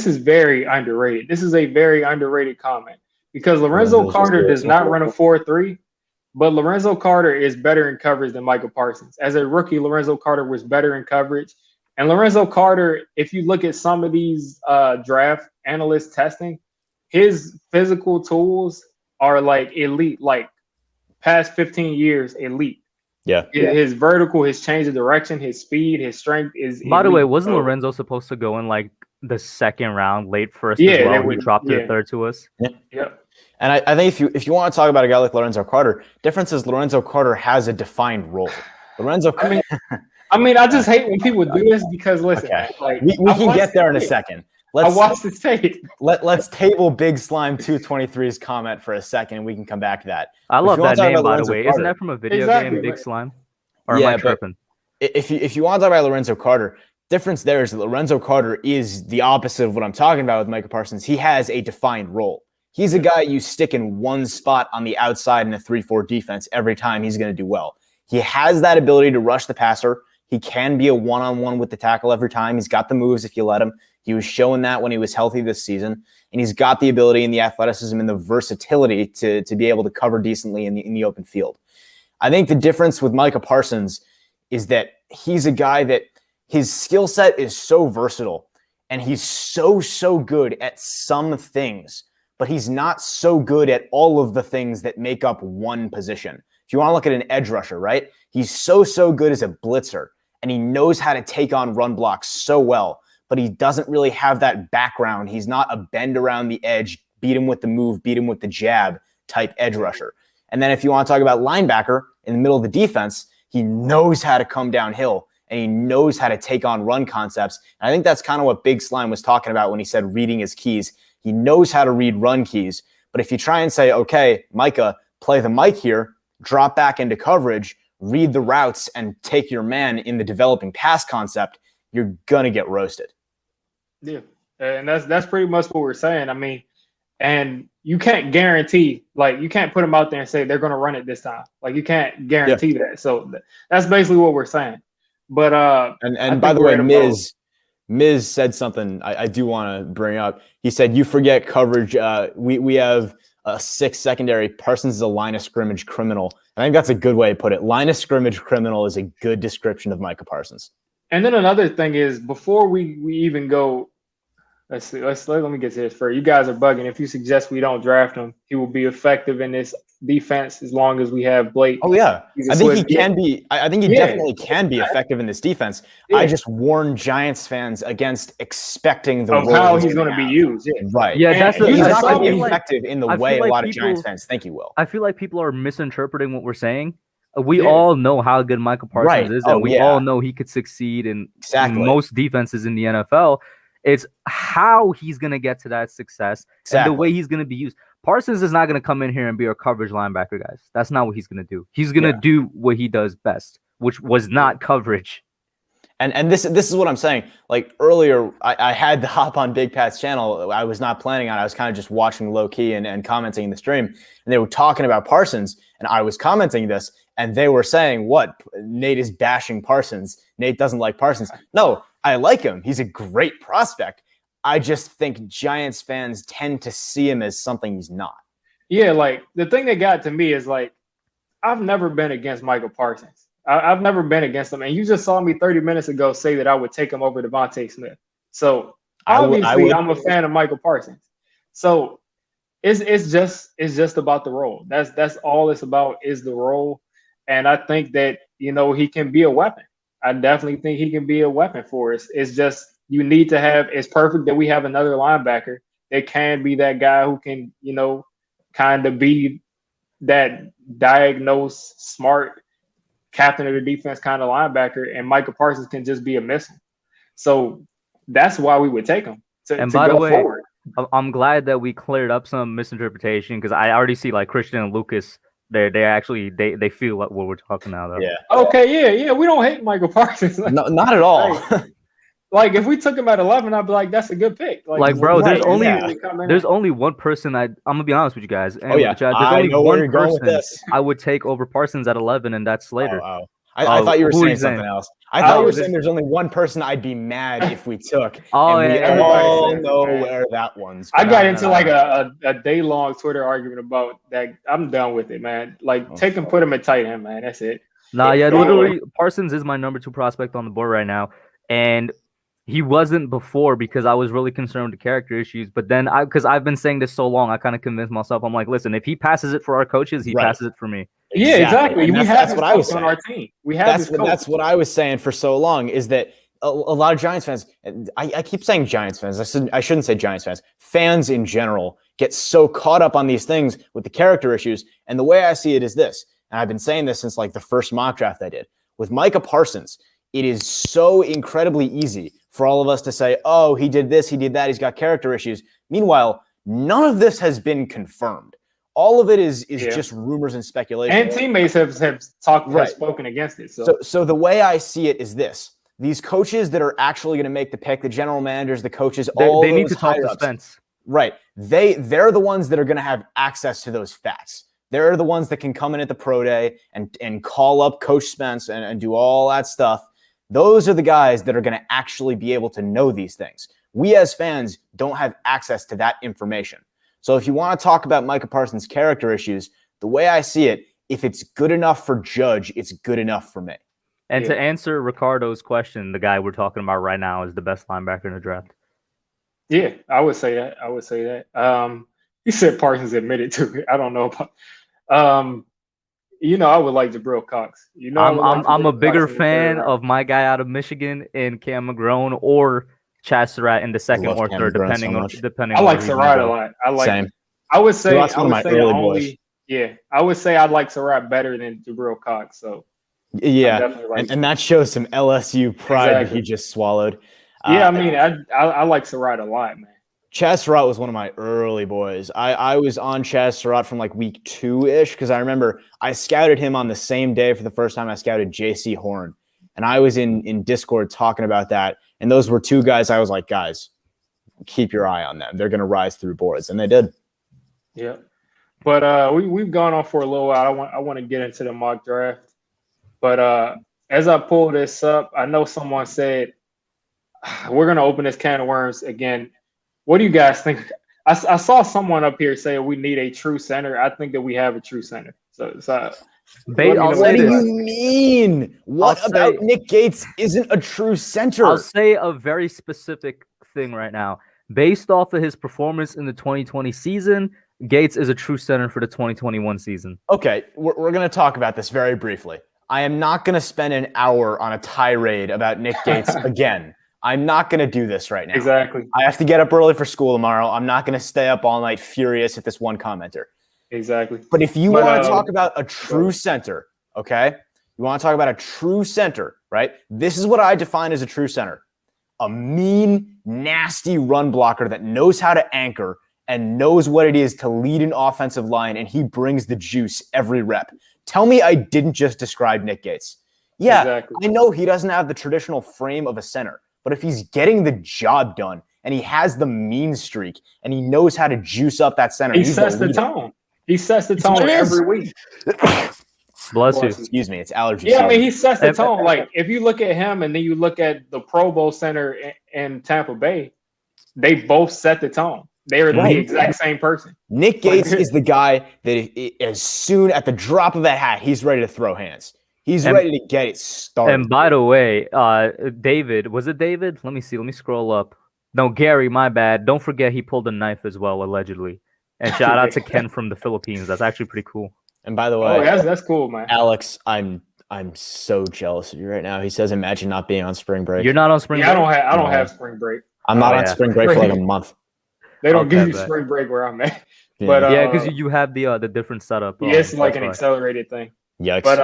is very underrated. This is a very underrated comment because Lorenzo Carter does not run a 4-3, but Lorenzo Carter is better in coverage than Micah Parsons. As a rookie, Lorenzo Carter was better in coverage. And Lorenzo Carter, if you look at some of these draft analyst testing, his physical tools are like elite, like past 15 years, elite. Yeah. His vertical, his change of direction, his speed, his strength is By the way, wasn't Lorenzo supposed to go in like the second round, late first as well? He dropped to the third to us. Yeah. And I think if you want to talk about a guy like Lorenzo Carter, difference is Lorenzo Carter has a defined role. Lorenzo Carter. I mean, I just hate when people do this because listen, like we can get there in a second. I watched the tape. Let's table Big Slime 223's comment for a second, and we can come back to that. I love that name, by the way. Isn't that from a video game, Big Slime? Or am I tripping? If you want to talk about Lorenzo Carter, difference there is that Lorenzo Carter is the opposite of what I'm talking about with Micah Parsons. He has a defined role. He's a guy you stick in one spot on the outside in a 3-4 defense every time. He's going to do well. He has that ability to rush the passer. He can be a one-on-one with the tackle every time. He's got the moves if you let him. He was showing that when he was healthy this season. And he's got the ability and the athleticism and the versatility to be able to cover decently in the open field. I think the difference with Micah Parsons is that he's a guy that his skill set is so versatile and he's so good at some things, but he's not so good at all of the things that make up one position. If you want to look at an edge rusher, right? He's so good as a blitzer, and he knows how to take on run blocks so well, but he doesn't really have that background. He's not a bend around the edge, beat him with the move, beat him with the jab type edge rusher. And then if you want to talk about linebacker in the middle of the defense, He knows how to come downhill, and he knows how to take on run concepts. And I think that's kind of what Big Slime was talking about when he said reading his keys. He knows how to read run keys. But if you try and say, okay, Micah, play the mic here, drop back into coverage, read the routes, and take your man in the developing pass concept, you're going to get roasted. Yeah, and that's pretty much what we're saying. I mean, and you can't guarantee, like, you can't put them out there and say they're going to run it this time. Like, you can't guarantee that. So that's basically what we're saying. But and by the way, Miz said something I do want to bring up. He said, "You forget coverage. We have a 6 secondary. Parsons is a line of scrimmage criminal." I think that's a good way to put it. Line of scrimmage criminal is a good description of Micah Parsons. And then another thing is, before we even go, let me get to this first. You guys are bugging. If you suggest we don't draft him, he will be effective in this defense as long as we have Blake. Oh yeah, I think he can be. I think he definitely can be effective in this defense. Yeah. I just warn Giants fans against expecting the of how he's going to be used. Yeah. Right. Yeah, he's not going to be effective in the way a lot of Giants fans think he will. I feel like people are misinterpreting what we're saying. We all know how good Michael Parsons is, and we all know he could succeed in most defenses in the NFL. It's how he's going to get to that success and the way he's going to be used. Parsons is not going to come in here and be a coverage linebacker, guys. That's not what he's going to do. He's going to do what he does best, which was not coverage. And this is what I'm saying. Like earlier, I had to hop on Big Pat's channel. I was not planning on it. I was kind of just watching low key and commenting in the stream. And they were talking about Parsons, and I was commenting this, and they were saying, "What? Nate is bashing Parsons. Nate doesn't like Parsons." No, I like him. He's a great prospect. I just think Giants fans tend to see him as something he's not. Yeah, like the thing that got to me is like, I've never been against Michael Parsons. I've never been against him. And you just saw me 30 minutes ago say that I would take him over Devontae Smith. So obviously I'm a fan of Michael Parsons. So it's just about the role. That's all it's about is the role. And I think that, he can be a weapon. I definitely think he can be a weapon for us. It's just you need to have – it's perfect that we have another linebacker that can be that guy who can, kind of be that diagnosed, smart captain of the defense kind of linebacker, and Michael Parsons can just be a missile. So that's why we would take him to go forward. I'm glad that we cleared up some misinterpretation because I already see like Christian and Lucas – They feel like what we're talking about. Though. Yeah. Okay. Yeah. We don't hate Michael Parsons. No, not at all. Like if we took him at 11, I'd be like, that's a good pick. Like bro, there's only one person I'm gonna be honest with you guys. And there's only one person I would take over Parsons at 11, and that's Slater. I thought you were saying something else. I thought you were saying there's only one person I'd be mad if we took. We all know where that one's going. I got into like a day-long Twitter argument about that. I'm done with it, man. Like, take him, put him at tight end, man. That's it. Literally, Parsons is my number 2 prospect on the board right now. And he wasn't before because I was really concerned with the character issues. But then, because I've been saying this so long, I kind of convinced myself. I'm like, listen, if he passes it for our coaches, he passes it for me. Yeah, exactly. That's what I was saying. On our team. That's what I was saying for so long is that a lot of Giants fans, I keep saying Giants fans. I shouldn't say Giants fans. Fans in general get so caught up on these things with the character issues. And the way I see it is this, and I've been saying this since like the first mock draft I did. With Micah Parsons, it is so incredibly easy for all of us to say, oh, he did this, he did that, he's got character issues. Meanwhile, none of this has been confirmed. All of it is just rumors and speculation. And teammates have spoken against it. So the way I see it is this. These coaches that are actually going to make the pick, the general managers, the coaches, they need to talk to Spence. Right. They're the ones that are going to have access to those facts. They're the ones that can come in at the pro day and call up Coach Spence and do all that stuff. Those are the guys that are going to actually be able to know these things. We as fans don't have access to that information. So if you want to talk about Micah Parsons' character issues, the way I see it, if it's good enough for Judge, it's good enough for me. And to answer Ricardo's question, the guy we're talking about right now is the best linebacker in the draft. Yeah, I would say that. He said Parsons admitted to it. I don't know about. I would like Jabril Cox. I'm a bigger fan of my guy out of Michigan in Cam McGrone or Chaz Surratt in the second or third, depending on. I like Surratt a lot. I would say. So that's one of my early boys. Yeah, I would say I like Surratt better than Jabril Cox. So Yeah, like and that shows some LSU pride that he just swallowed. Yeah, I mean, I like Surratt a lot, man. Chaz Surratt was one of my early boys. I was on Chaz Surratt from like week 2-ish because I remember I scouted him on the same day for the first time I scouted J.C. Horn. And I was in Discord talking about that. And those were two guys I was like, guys, keep your eye on them. They're going to rise through boards. And they did. Yeah. But we've gone on for a little while. I want to get into the mock draft. But as I pull this up, I know someone said, we're going to open this can of worms again. What do you guys think? I saw someone up here say we need a true center. I think that we have a true center. So what do you mean? What about Nick Gates isn't a true center? I'll say a very specific thing right now. Based off of his performance in the 2020 season, Gates is a true center for the 2021 season. Okay, we're going to talk about this very briefly. I am not going to spend an hour on a tirade about Nick Gates again. I'm not going to do this right now. Exactly. I have to get up early for school tomorrow. I'm not going to stay up all night furious at this one commenter. Exactly. But if you want to talk about a true center, okay? You want to talk about a true center, right? This is what I define as a true center. A mean, nasty run blocker that knows how to anchor and knows what it is to lead an offensive line, and he brings the juice every rep. Tell me I didn't just describe Nick Gates. Yeah, exactly. I know he doesn't have the traditional frame of a center, but if he's getting the job done and he has the mean streak and he knows how to juice up that center, he sets the tone. He sets the tone every week. Bless you. Excuse me, it's allergies. Yeah, I mean, he sets the tone. Like, if you look at him and then you look at the Pro Bowl center in Tampa Bay, they both set the tone. They are the exact same person. Nick Gates is the guy that as soon at the drop of a hat, he's ready to throw hands. He's ready to get it started. And by the way, David, was it David? Let me see. Let me scroll up. No, Gary, my bad. Don't forget he pulled a knife as well, allegedly. And shout out to Ken from the Philippines. That's actually pretty cool. And by the way, that's cool, man. Alex, I'm so jealous of you right now. He says, "Imagine not being on spring break." You're not on spring break. I don't have spring break. I'm not on spring break for like a month. They don't give you spring break where I'm at. Yeah. But because you have the different setup. Yeah, it's like an accelerated thing. Yikes. But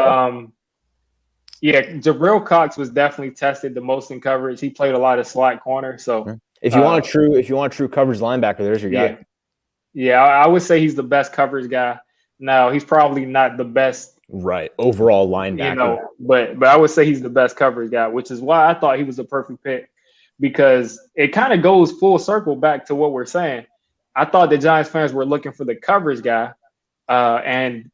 Jabril Cox was definitely tested the most in coverage. He played a lot of slot corner. So if you want a true coverage linebacker, there's your guy. Yeah, I would say he's the best coverage guy. Now, he's probably not the best overall linebacker. But I would say he's the best coverage guy, which is why I thought he was the perfect pick, because it kind of goes full circle back to what we're saying. I thought the Giants fans were looking for the coverage guy, and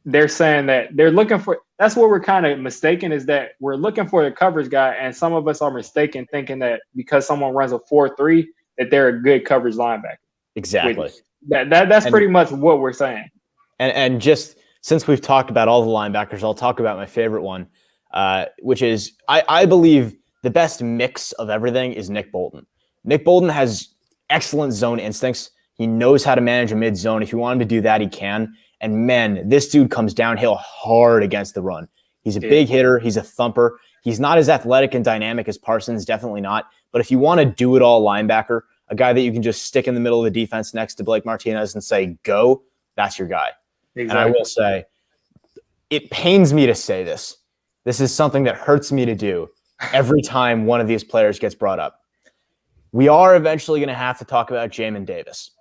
they're saying that they're looking for – that's what we're kind of mistaken, is that we're looking for the coverage guy, and some of us are mistaken thinking that because someone runs a 4-3 that they're a good coverage linebacker. Exactly. That's pretty much what we're saying. And just since we've talked about all the linebackers, I'll talk about my favorite one, which is I believe the best mix of everything is Nick Bolton. Nick Bolton has excellent zone instincts. He knows how to manage a mid zone. If you want him to do that, he can. And man, this dude comes downhill hard against the run. He's a big hitter. He's a thumper. He's not as athletic and dynamic as Parsons, definitely not. But if you want to do it all linebacker, a guy that you can just stick in the middle of the defense next to Blake Martinez and say, go, that's your guy. Exactly. And I will say, it pains me to say this. This is something that hurts me to do every time one of these players gets brought up. We are eventually going to have to talk about Jamin Davis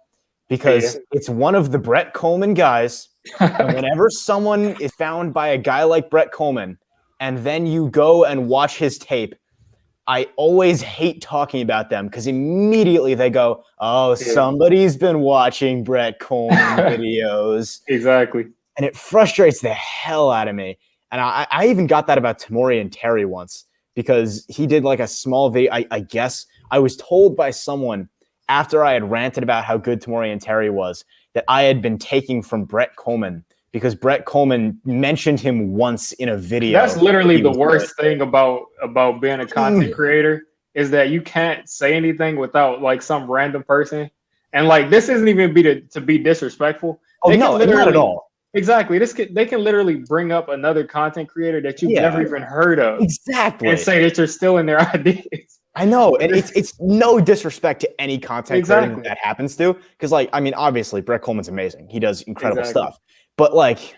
because it's one of the Brett Coleman guys. And whenever someone is found by a guy like Brett Coleman and then you go and watch his tape, I always hate talking about them because immediately they go, oh, somebody's been watching Brett Coleman videos. Exactly. And it frustrates the hell out of me. And I even got that about Tamori and Terry once because he did like a small video. I guess I was told by someone after I had ranted about how good Tamori and Terry was that I had been taking from Brett Coleman because Brett Coleman mentioned him once in a video. That's literally the worst thing about being a content creator is that you can't say anything without like some random person. And like, this isn't even to be disrespectful. Oh, no, not at all. Exactly. They can literally bring up another content creator that you've never even heard of. Exactly. And say that you're still in their ideas. I know. And it's no disrespect to any content creator that happens to. Because, like, I mean, obviously, Brett Coleman's amazing. He does incredible stuff. But, like,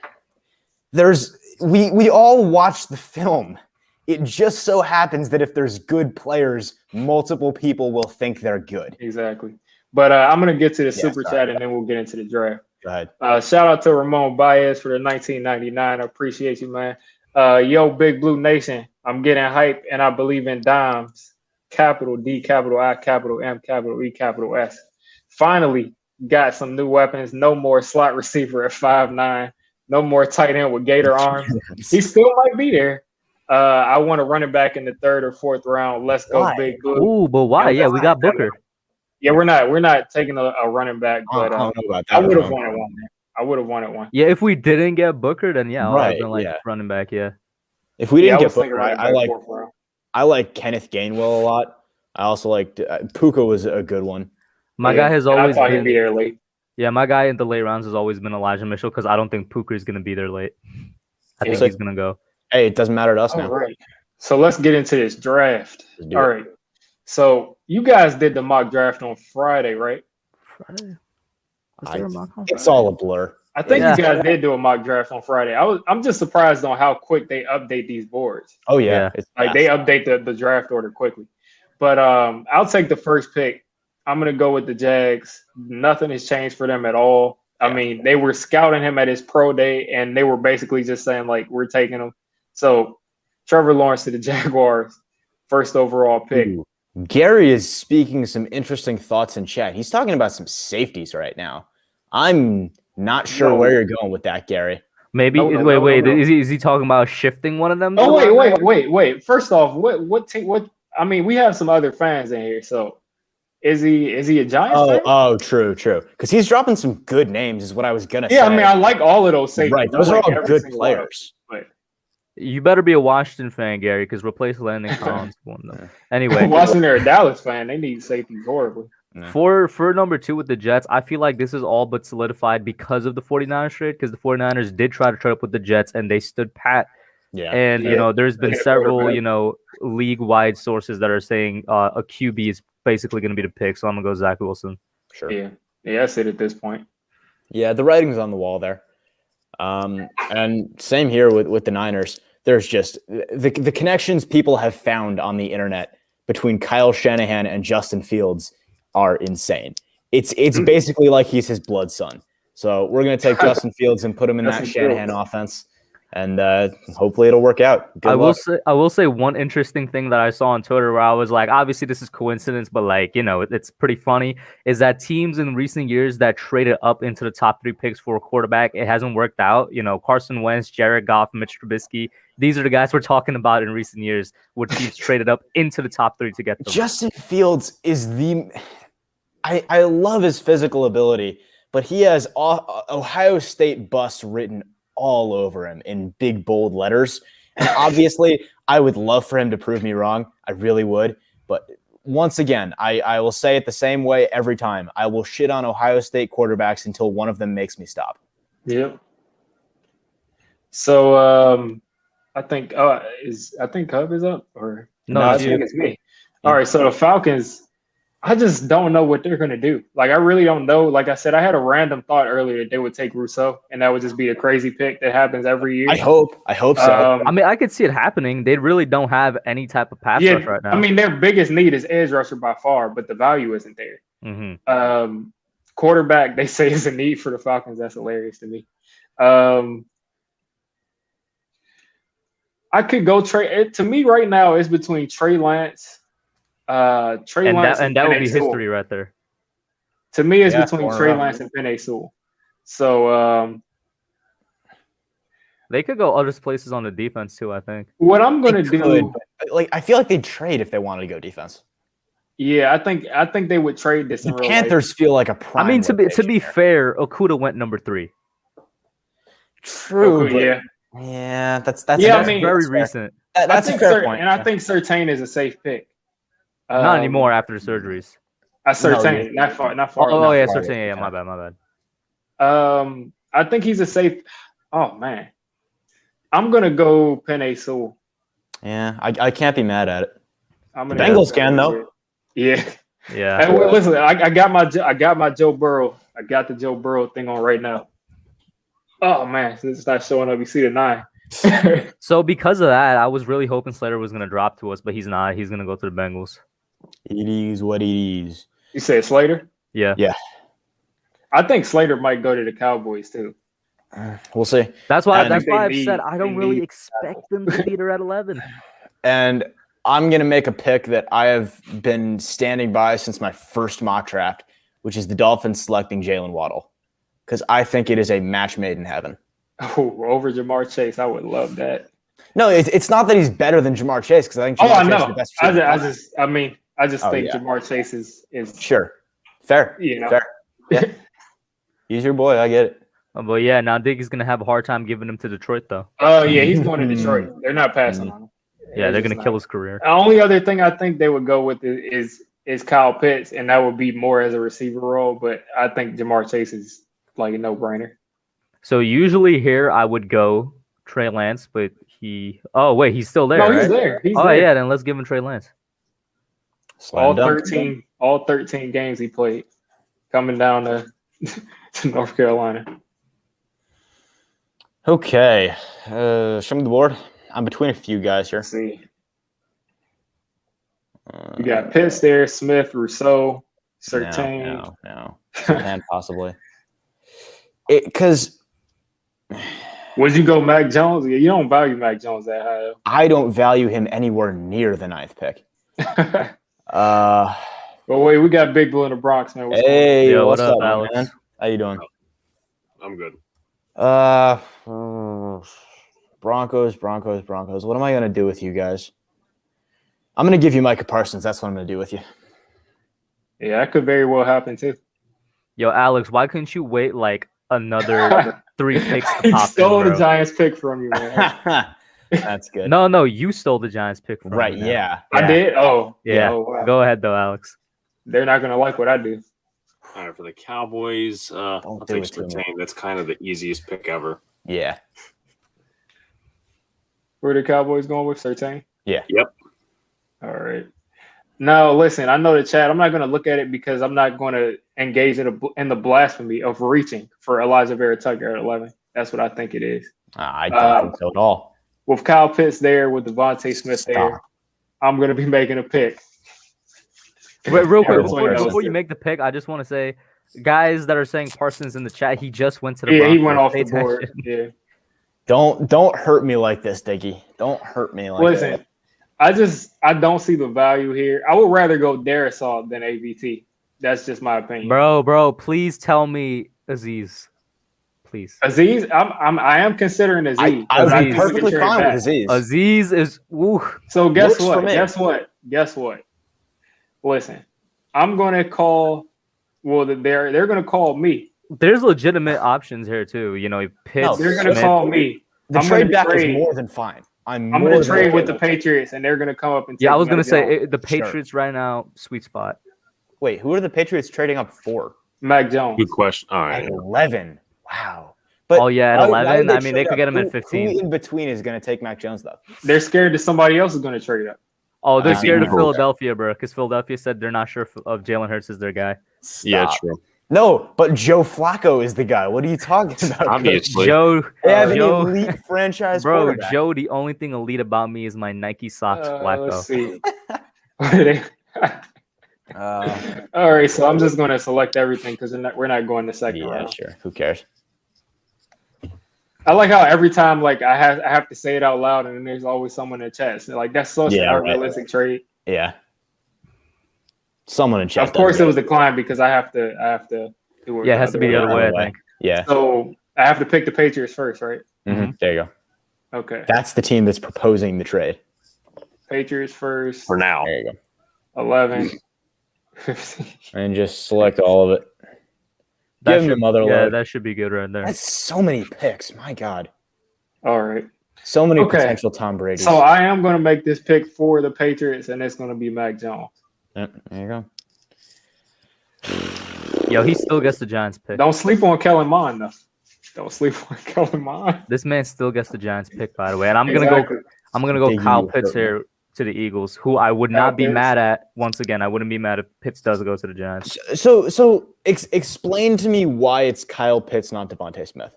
we all watch the film. It just so happens that if there's good players, multiple people will think they're good. Exactly. But I'm going to get to the super chat and then we'll get into the draft. Go ahead. Shout out to Ramon Baez for the 1999. I appreciate you, man. Yo, Big Blue Nation, I'm getting hype and I believe in dimes. Capital D, capital I, capital M, capital E, capital S. Finally got some new weapons. No more slot receiver at 5'9". No more tight end with gator arms. He still might be there. I want a running back in the 3rd or 4th round. Let's go, Big Blue. Ooh, but why? Yeah, we got Booker. Yeah, we're not taking a running back, but I don't know about that. I would have wanted one. I would have wanted one. Yeah, if we didn't get Booker, then yeah, I'll have been like yeah. running back. Yeah. If we didn't I get Booker, I like Kenneth Gainwell a lot. I also liked Puka was a good one. My guy has always been. He'd be there late. Yeah, my guy in the late rounds has always been Elijah Mitchell because I don't think Puka is going to be there late. I think he's going to go. Hey, it doesn't matter to us now. Right. So let's get into this draft. All right. So you guys did the mock draft on Friday, right? Friday? Was there a mock on It's Friday? all a blur. I think you guys did do a mock draft on Friday. I'm just surprised on how quick they update these boards. Oh yeah. It's like they update the draft order quickly. But I'll take the first pick. I'm gonna go with the Jags. Nothing has changed for them at all. I mean, they were scouting him at his pro day, and they were basically just saying like, we're taking him. So Trevor Lawrence to the Jaguars, first overall pick. Ooh. Gary is speaking some interesting thoughts in chat. He's talking about some safeties right now. I'm not sure where you're going with that, Gary. Maybe wait. Is he talking about shifting one of them? Oh wait. First off, what? I mean, we have some other fans in here. So is he a Giants fan? Oh, true. Because he's dropping some good names, is what I was gonna say. Yeah, I mean, I like all of those safeties. Right, those are all good players. You better be a Washington fan, Gary, because replace Landon Collins. Anyway, Washington are a Dallas fan. They need safeties horribly. Yeah. For number 2 with the Jets, I feel like this is all but solidified because of the 49ers trade, because the 49ers did try to trade up with the Jets, and they stood pat. Yeah. And, there's been several, league-wide sources that are saying a QB is basically going to be the pick, so I'm going to go Zach Wilson. Sure. Yeah, that's it at this point. Yeah, the writing's on the wall there. And same here with the Niners. There's just the connections people have found on the internet between Kyle Shanahan and Justin Fields are insane. It's basically like he's his blood son. So we're going to take Justin Fields and put him in that Shanahan offense, and hopefully it'll work out. Good luck. I will say one interesting thing that I saw on Twitter where I was like, obviously this is coincidence, but it's pretty funny, is that teams in recent years that traded up into the top 3 picks for a quarterback, it hasn't worked out. Carson Wentz, Jared Goff, Mitch Trubisky. These are the guys we're talking about in recent years where teams traded up into the top 3 to get them. Justin Fields is I love his physical ability, but he has Ohio State bust written all over him in big, bold letters. And obviously, I would love for him to prove me wrong. I really would. But once again, I will say it the same way every time. I will shit on Ohio State quarterbacks until one of them makes me stop. Yep. So I think Cub is up, or no? I think it's me. All right. So the Falcons, I just don't know what they're going to do. Like, I really don't know. Like I said, I had a random thought earlier that they would take Rousseau, and that would just be a crazy pick that happens every year. I hope so. I mean, I could see it happening. They really don't have any type of pass rush right now. I mean, their biggest need is edge rusher by far, but the value isn't there. Mm-hmm. Quarterback, they say, is a need for the Falcons. That's hilarious to me. I could go Trey. To me, right now, it's between Trey Lance. And that would be history right there. To me, it's between Trey Lance and Penei Sewell. So they could go other places on the defense too. I think what I'm going to do, I feel like they'd trade if they wanted to go defense. Yeah, I think they would trade this. The Panthers feel like a prime. I mean, to be fair, Okudah went number 3. True. Okudah, yeah, that's very recent. That's a fair point. And I think Surtain is a safe pick. Not anymore after the surgeries. Surtain, not far. Oh yeah, Surtain. Yeah, my bad. I think he's a safe. Oh man, I'm gonna go Penei Sewell. Yeah, I can't be mad at it. The Bengals can though. Yeah. Yeah. Hey, listen, I got my Joe Burrow. I got the Joe Burrow thing on right now. Oh man, it's not showing up. You see the 9. So because of that, I was really hoping Slater was gonna drop to us, but he's not. He's gonna go to the Bengals. It is what it is. You said Slater? Yeah. Yeah. I think Slater might go to the Cowboys too. We'll see. That's why. And That's why I've they said need- I don't they really need expect them to be there at 11. And I'm going to make a pick that I have been standing by since my first mock draft, which is the Dolphins selecting Jalen Waddle, because I think it is a match made in heaven. Oh, over Jamar Chase, I would love that. No, it's not that he's better than Jamar Chase, because I think Jamar I Chase know. is the best receiver. I just think yeah. Jamar Chase is Sure. Fair. you know. Fair. Yeah. He's your boy. I get it. But yeah, now Diggy's gonna have a hard time giving him to Detroit though. Oh yeah, he's going to Detroit. They're not passing on him. Yeah, they're just gonna kill his career. The only other thing I think they would go with is Kyle Pitts, and that would be more as a receiver role. But I think Jamar Chase is like a no-brainer. So usually here I would go Trey Lance, but he's still there. No, right? he's there. He's Oh there. yeah, then let's give him Trey Lance. Slam dunk. 13 games he played, coming down to North Carolina. Okay. Show me the board. I'm between a few guys here. Let's see. You got Pitts there, Smith, Rousseau, Surtain. No. Surtain possibly. Because Would you go Mac Jones? You don't value Mac Jones that high. I don't value him anywhere near the 9th pick. But wait, we got Big Blue in the Bronx, man. What's going on? Hey, Yo, what's what up, up, Alex? man? How you doing? I'm good. Broncos. What am I gonna do with you guys? I'm gonna give you Micah Parsons. That's what I'm gonna do with you. Yeah, that could very well happen too. Yo, Alex, why couldn't you wait like another 3 picks to He pop stole in, the bro? Giants pick from you, man. That's good. No, you stole the Giants pick from Right? me now. Yeah. I did. Oh, Yeah. Oh, wow. Go ahead though, Alex. They're not gonna like what I do. All right, for the Cowboys, I'll do take it to me. Surtain. That's kind of the easiest pick ever. Yeah. Where the Cowboys going with 13? Yeah. Yep. All right. No, listen. I know the chat. I'm not going to look at it because I'm not going to engage in the blasphemy of reaching for Elijah Vera Tucker at 11. That's what I think it is. I don't think so at all. With Kyle Pitts there, with Devontae Smith there, I'm going to be making a pick. Wait, real quick, Terrible. before you make the pick, I just want to say, guys that are saying Parsons in the chat, he just went to the Yeah, he Broncos. went off Pay the board. attention. Yeah. Don't hurt me like this, Diggy. Don't hurt me like Listen, that. I don't see the value here. I would rather go Darisaw than AVT. That's just my opinion. Bro, please tell me Aziz. Please. Aziz, I am considering Aziz. I would be Aziz. perfectly Trade fine back. with Aziz. Aziz is So Works for me. Guess what? Listen, I'm gonna call. Well, they're gonna call me. there's legitimate options here too. You know, Pitts. No, They're gonna Smith. call me. The I'm trade gonna back trade- is more than fine. I'm I'm more gonna than trade okay with the Patriots, and they're gonna come up and. Yeah, take I was gonna Mac say Jones. the Patriots right now, sweet spot. Wait, who are the Patriots trading up for? Mac Jones. Good question. All At right. 11. Wow. But Oh, yeah, at why 11? would I mean, they trade could get up? him at Who 15. in between is going to take Mac Jones, though? They're scared that somebody else is gonna trade up. Oh, they're I scared of know. Philadelphia, bro, because Philadelphia said they're not sure of Jalen Hurts is their guy. Yeah, Stop. true. No, but Joe Flacco is the guy. What are you talking about? Obviously. Joe, They have an Joe, elite franchise bro, quarterback. Joe. The only thing elite about me is my Nike socks, Let's Flacco. see. What are they? All right, so I'm just gonna select everything because we're not going the second Yeah, round. sure. Who cares? I like how every time like I have to say it out loud, and then there's always someone in the chat. So, like that's such Yeah, an right. unrealistic trade. Yeah. Someone in chat. Of course, it was declined because I have to do it. Yeah, it has to be the other way, I think. Yeah. So I have to pick the Patriots first, right? Mhm. There you go. Okay, That's the team that's proposing the trade. Patriots first. For now. There you go. 11. 15. And just select all of it. That Give him should, the mother yeah, load. that should be good right there. That's so many picks. My God. All right. So many Okay. potential Tom Brady's. So I am going to make this pick for the Patriots, and it's going to be Mac Jones. Yep, there you go. Yo, he still gets the Giants pick. Don't sleep on Kellen Mond, though. Don't sleep on Kellen Mond. This man still gets the Giants pick, by the way. And I'm Exactly. gonna go Diggy, Kyle you Pitts hurt me. here to the Eagles, who I would Kyle not be Pitts. mad at. Once again, I wouldn't be mad if Pitts does go to the Giants. So explain to me why it's Kyle Pitts, not Devontae Smith.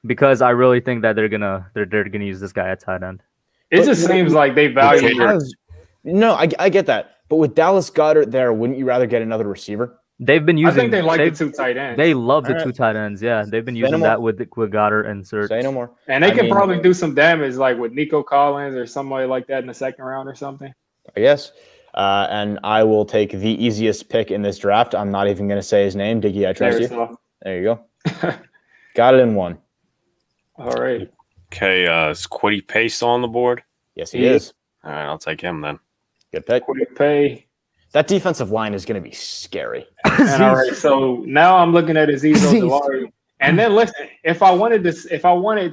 because I really think that they're gonna use this guy at tight end. It just seems like they value No, I get that. But with Dallas Goedert there, wouldn't you rather get another receiver? They've been using. I think they like the 2 tight ends. They love the All right. 2 tight ends. Yeah, they've been Say using no that with Goddard and Serge. Say no more. And they can probably do some damage, like with Nico Collins or somebody like that in the second round or something. I guess. And I will take the easiest pick in this draft. I'm not even going to say his name. Diggy, I trust you. There you go. Got it in 1. All right. Okay, is Quiddy Pay still on the board? Yes, he is. All right, I'll take him then. Good pick. Quick pay. That defensive line is going to be scary. And all right, so now I'm looking at Azeez Ojulari. And then listen, if I wanted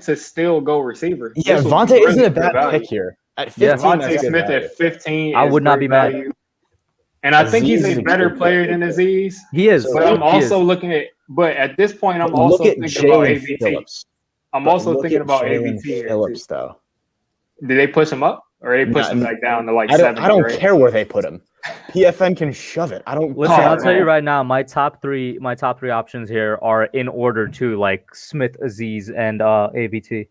to still go receiver, Yeah, Vontae really isn't a bad pick here. At 15, Vontae Smith at 15. I would not be mad. And I think he's a better player than Azeez. He is. But I'm also looking at. But at this point, I'm also thinking about AVT. Phillips. I'm also thinking about AVT Phillips, though. Did they push him up, or they push him back down to like 7? I don't care where they put him. PFN can shove it. I don't. Listen, I'll tell you right now, my top three options here are in order too, like Smith, Azeez, and AVT.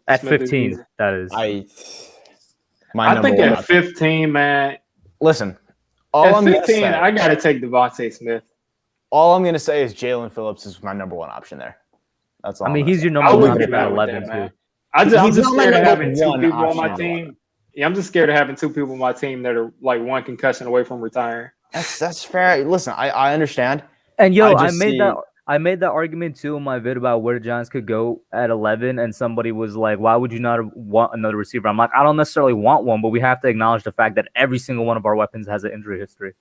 At Smith 15, Azeez. That is. I think at 15, man. Listen, at 15, I gotta take Devontae Smith. All I'm gonna say is Jalen Phillips is my number 1 option there. That's all. I mean, he's your number 1 at 11 too. I'm just scared of having 2 people on my team. Yeah, I'm just scared of having 2 people on my team that are like 1 concussion away from retiring. That's fair. Listen, I understand. And I made that argument too in my vid about where the Giants could go at 11, and somebody was like, "Why would you not want another receiver?" I'm like, I don't necessarily want one, but we have to acknowledge the fact that every single one of our weapons has an injury history.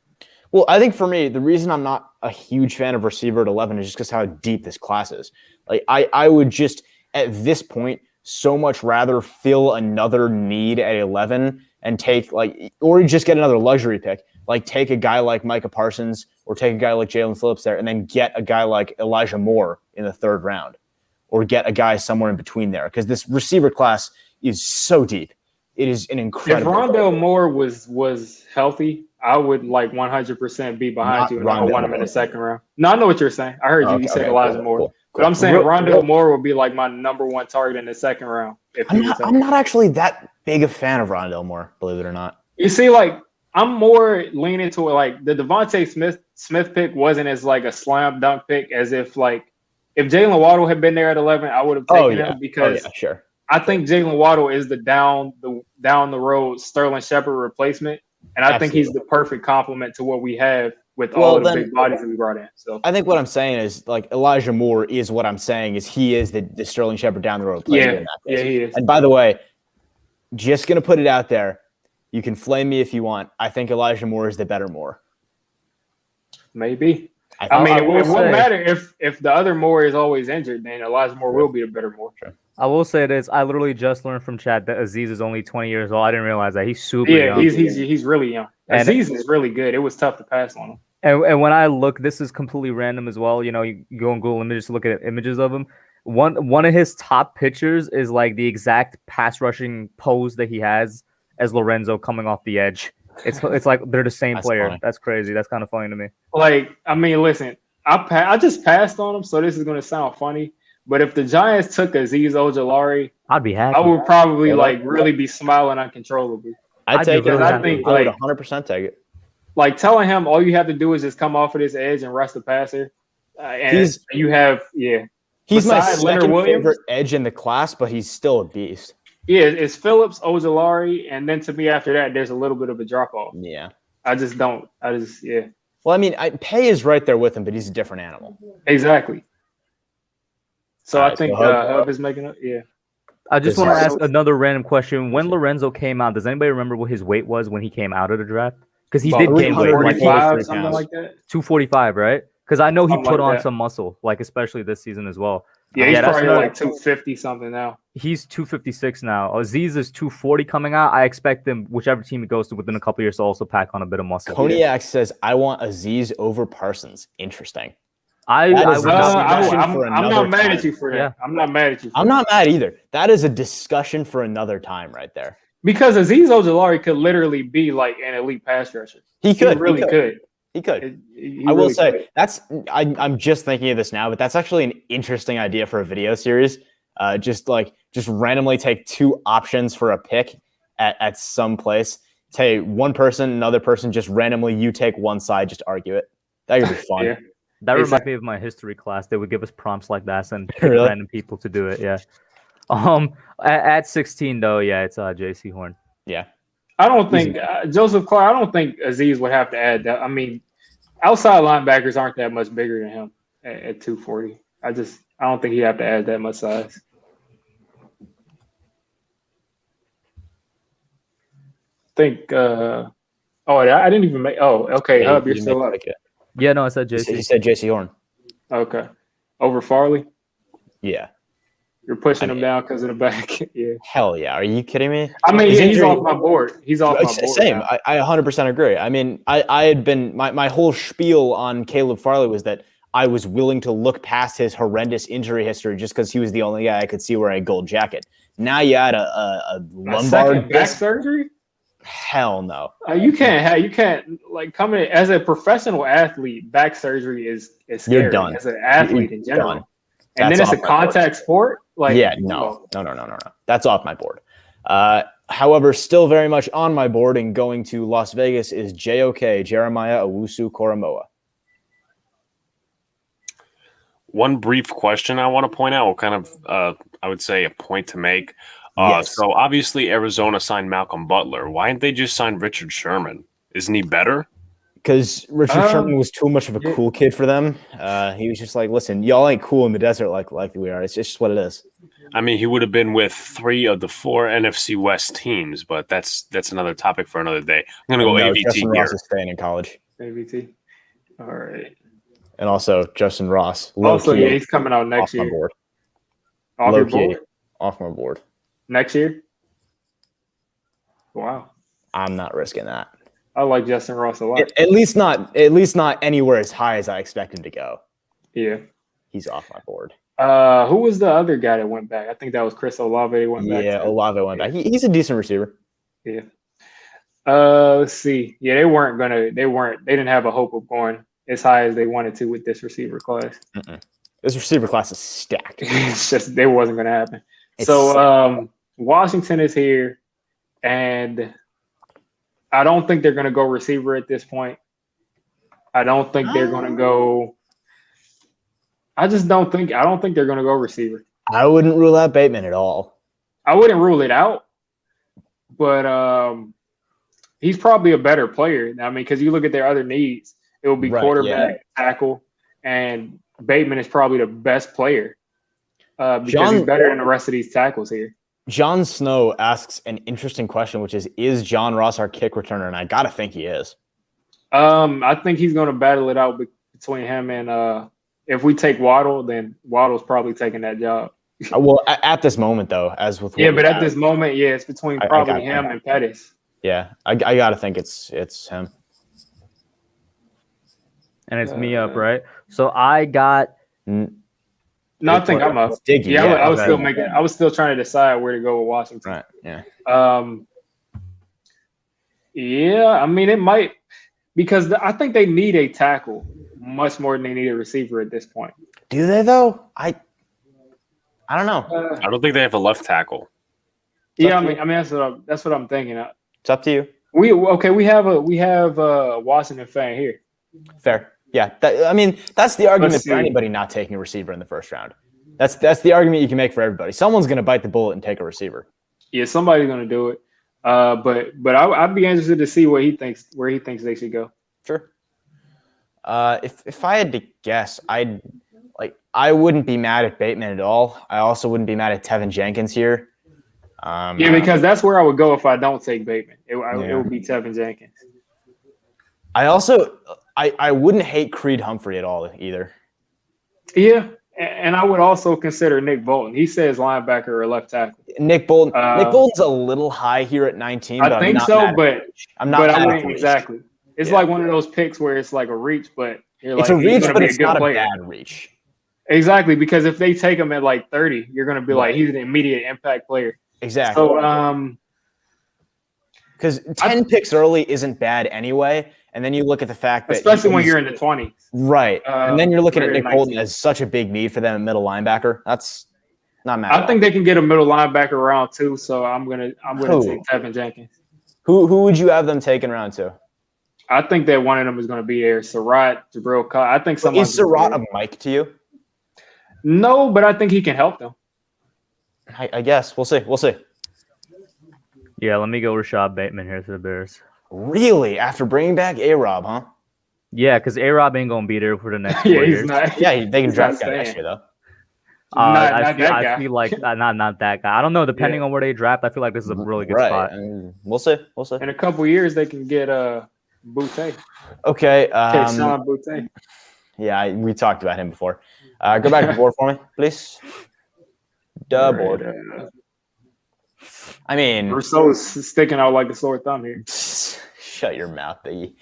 Well, I think for me, the reason I'm not a huge fan of receiver at 11 is just because how deep this class is. Like, I would just at this point so much rather fill another need at 11 and take or just get another luxury pick. Like take a guy like Micah Parsons or take a guy like Jalen Phillips there and then get a guy like Elijah Moore in the 3rd round or get a guy somewhere in between there because this receiver class is so deep. It is an incredible. If Rondale Moore was healthy, I would 100% be behind you and I want him in the 2nd round. No, I know what you're saying. I heard you. You said Elijah Moore. Cool. But I'm saying Rondale Moore would be like my number 1 target in the 2nd round. I'm not actually that big a fan of Rondale Moore, believe it or not. You see, I'm more leaning to it. The Devontae Smith pick wasn't as a slam dunk pick as if if Jalen Waddle had been there at 11, I would have taken him because sure. I think Jalen Waddle is the down the road Sterling Shepard replacement, and I think he's the perfect complement to what we have with all the big bodies that we brought in. So I think what I'm saying is Elijah Moore is what I'm saying is he is the Sterling Shepard down the road replacement. Yeah, he is. And by the way, just gonna put it out there. You can flame me if you want. I think Elijah Moore is the better Moore. Maybe. I mean, it won't matter if the other Moore is always injured. Then Elijah Moore will be a better Moore. Sure. I will say this: I literally just learned from Chad that Azeez is only 20 years old. I didn't realize that he's super young. He's really young. Azeez is really good. It was tough to pass on him. And when I look, this is completely random as well. You go on Google Images to look at images of him. One of his top pictures is the exact pass rushing pose that he has as Lorenzo coming off the edge. It's like they're the same player. Funny. That's crazy. That's kind of funny to me. I mean, listen, I just passed on him, so this is going to sound funny. But if the Giants took Azeez Ojulari, I'd be happy. I would probably really be smiling uncontrollably. I'd take it. I think I would 100% take it. Telling him all you have to do is just come off of this edge and rush the passer. And you have He's my second favorite edge in the class, but he's still a beast. Yeah, it's Phillips, Ojulari, and then to me after that, there's a little bit of a drop off. Yeah. Well, I mean, Pay is right there with him, but he's a different animal. Exactly. So I think Hub is making it. Yeah. I just want to ask another random question. When Lorenzo came out, does anybody remember what his weight was when he came out of the draft? Because he did gain weight, 245, something like that. 245, right? Because I know he put on some muscle, especially this season as well. Yeah, he's probably 250 something now. He's 256 now. Azeez is 240 coming out. I expect them, whichever team he goes to within a couple of years, to also pack on a bit of muscle. Kodiak says, I want Azeez over Parsons. Interesting. I'm not mad at you for that. Yeah. I'm not mad at you. I'm not mad either. That is a discussion for another time right there. Because Azeez Ojulari could literally be an elite pass rusher. He could. He really could. He could. I will say I'm just thinking of this now, but that's actually an interesting idea for a video series Just randomly take 2 options for a pick at some place. Say one person, another person, just randomly you take one side, just argue it. That could be fun. Yeah. That reminds me of my history class. They would give us prompts like that and pick Really? random people to do it. Yeah. At 16 though, yeah, it's J.C. Horn. Yeah. I don't think Joseph Clark. I don't think Aziz would have to add that. I mean, outside linebackers aren't that much bigger than him at 240. I don't think he'd have to add that much size. I think. I didn't even make. Oh, okay. Hub, you're still up. Yeah, no, I said JC. You said JC Horn. Okay. Over Farley? Yeah. You're pushing him down because of the back. Yeah. Hell yeah. Are you kidding me? I mean, he's off my board. He's off my board. Same. Now. I 100% agree. I mean, I had been my whole spiel on Caleb Farley was that I was willing to look past his horrendous injury history just because he was the only guy I could see wearing a gold jacket. Now you add a lumbar back surgery? Hell no. You can't like coming as a professional athlete. Back surgery is scary. You're done. As an athlete in general, done. And then it's a contact sport. Like no. That's off my board. However, still very much on my board and going to Las Vegas is JOK Jeremiah Owusu Koromoa. One brief question I want to point out, kind of, I would say a point to make. Yes. So obviously Arizona signed Malcolm Butler. Why didn't they just sign Richard Sherman? Isn't he better? Because Richard Sherman was too much of a cool kid for them. He was just like, listen, y'all ain't cool in the desert like we are. It's just what it is. I mean, he would have been with 3 of the 4 NFC West teams, but that's another topic for another day. I'm going to go AVT Justin here. Ross is staying in college. AVT. All right. And also Justin Ross. He's coming out next year. My board. Off your board? Off my board. Next year? Wow. I'm not risking that. I like Justin Ross a lot. At least not anywhere as high as I expect him to go. Yeah. He's off my board. Who was the other guy that went back? I think that was Chris Olave went back. Yeah, Olave went back. He's a decent receiver. Yeah. Let's see. Yeah, they didn't have a hope of going as high as they wanted to with this receiver class. This receiver class is stacked. It's just they wasn't gonna happen. It's Washington is here, and I don't think they're gonna go receiver at this point. I don't think they're gonna go. I don't think they're gonna go receiver. I wouldn't rule out Bateman at all. I wouldn't rule it out, but he's probably a better player. I mean, because you look at their other needs, it will be quarterback, tackle, and Bateman is probably the best player because he's better than the rest of these tackles here. John Snow asks an interesting question, which is John Ross our kick returner? And I got to think he is. I think he's going to battle it out between him and if we take Waddle, then Waddle's probably taking that job. Well, at this moment, though, as with at this moment, it's between probably him and Pettis. Yeah, I got to think it's him. And it's me up, right? So I got. No, I think I'm up. I was still trying to decide where to go with Washington. Right. Yeah. I mean, it might because I think they need a tackle much more than they need a receiver at this point. Do they though? I don't know. I don't think they have a left tackle. I mean that's what I'm thinking. It's up to you. We have a Washington fan here. Fair. Yeah. That's the argument for anybody not taking a receiver in the first round. That's the argument you can make for everybody. Someone's going to bite the bullet and take a receiver. Yeah, somebody's going to do it. But I'd be interested to see where he thinks they should go. Sure. If I had to guess, I wouldn't be mad at Bateman at all. I also wouldn't be mad at Tevin Jenkins here. Because that's where I would go if I don't take Bateman. It would be Tevin Jenkins. I wouldn't hate Creed Humphrey at all either. Yeah, and I would also consider Nick Bolton. He says linebacker or left tackle. Nick Bolton's a little high here at 19. I think so, but I'm not. I wouldn't exactly. It's like one of those picks where it's like a reach, but it's a reach, but it's not a bad reach. Exactly, because if they take him at like 30, you're going to be like, he's an immediate impact player. Exactly. So, because 10 picks early isn't bad anyway. And then you look at the fact that especially when you're in the 20s. Right. And then you're looking at Nick Bolton as such a big need for them at middle linebacker. Not mad. I think they can get a middle linebacker round 2, so I'm gonna Who? take Tevin Jenkins. Who would you have them taking round 2? I think that one of them is going to be there. Surratt, Jabril Cox. I think someone. Is Surratt a Mike to you? No, but I think he can help them. I guess we'll see. We'll see. Yeah, let me go Rashad Bateman here to the Bears. Really? After bringing back A-Rob, huh? Yeah, because A-Rob ain't gonna be there for the next 4 Yeah, years. he's not. Yeah, they can He's draft not guy next staying. year though. Not I that guy. feel like not that guy. I don't know. Depending on where they draft, I feel like this is a really good spot. I mean, we'll see. We'll see. In a couple years, they can get Boutte. Okay. Sean Boutte. Yeah, we talked about him before. Go back to the board for me, please. The board. I mean, Rousseau's sticking out like a sore thumb here. shut your mouth, Biggie.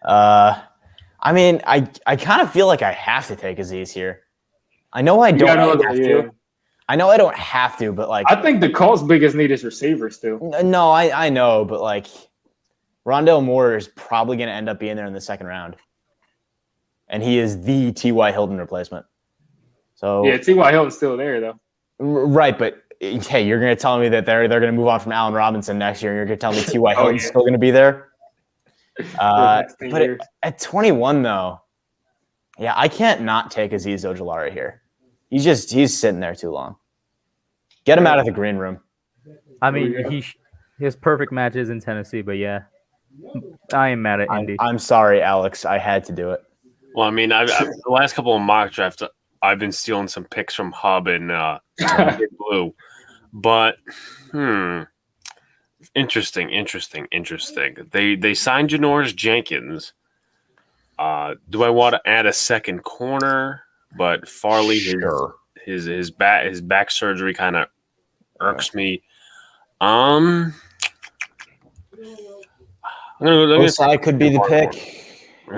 I mean, I kind of feel like I have to take Aziz here. I know I don't have to. I know I don't have to, but like I think the Colts' biggest need is receivers still. No, I know, but like Rondale Moore is probably going to end up being there in the second round, and he is the T.Y. Hilton replacement. So Yeah, T.Y. Hilton's still there though. Right, but hey, you're going to tell me that they're going to move on from Allen Robinson next year, and you're going to tell me T.Y. Hilton's still going to be there? But at 21 though, yeah, I can't not take Azeez Ojulari here. He's sitting there too long. Get him out of the green room. I mean, his perfect match is in Tennessee, but yeah, I am mad at Indy. I'm sorry, Alex. I had to do it. Well, I mean, the last couple of mock drafts, I've been stealing some picks from Hub and Big Blue, but interesting. They signed Janoris Jenkins. Do I want to add a second corner? But Farley, his back surgery kind of irks me. I'm gonna Osai could be the pick.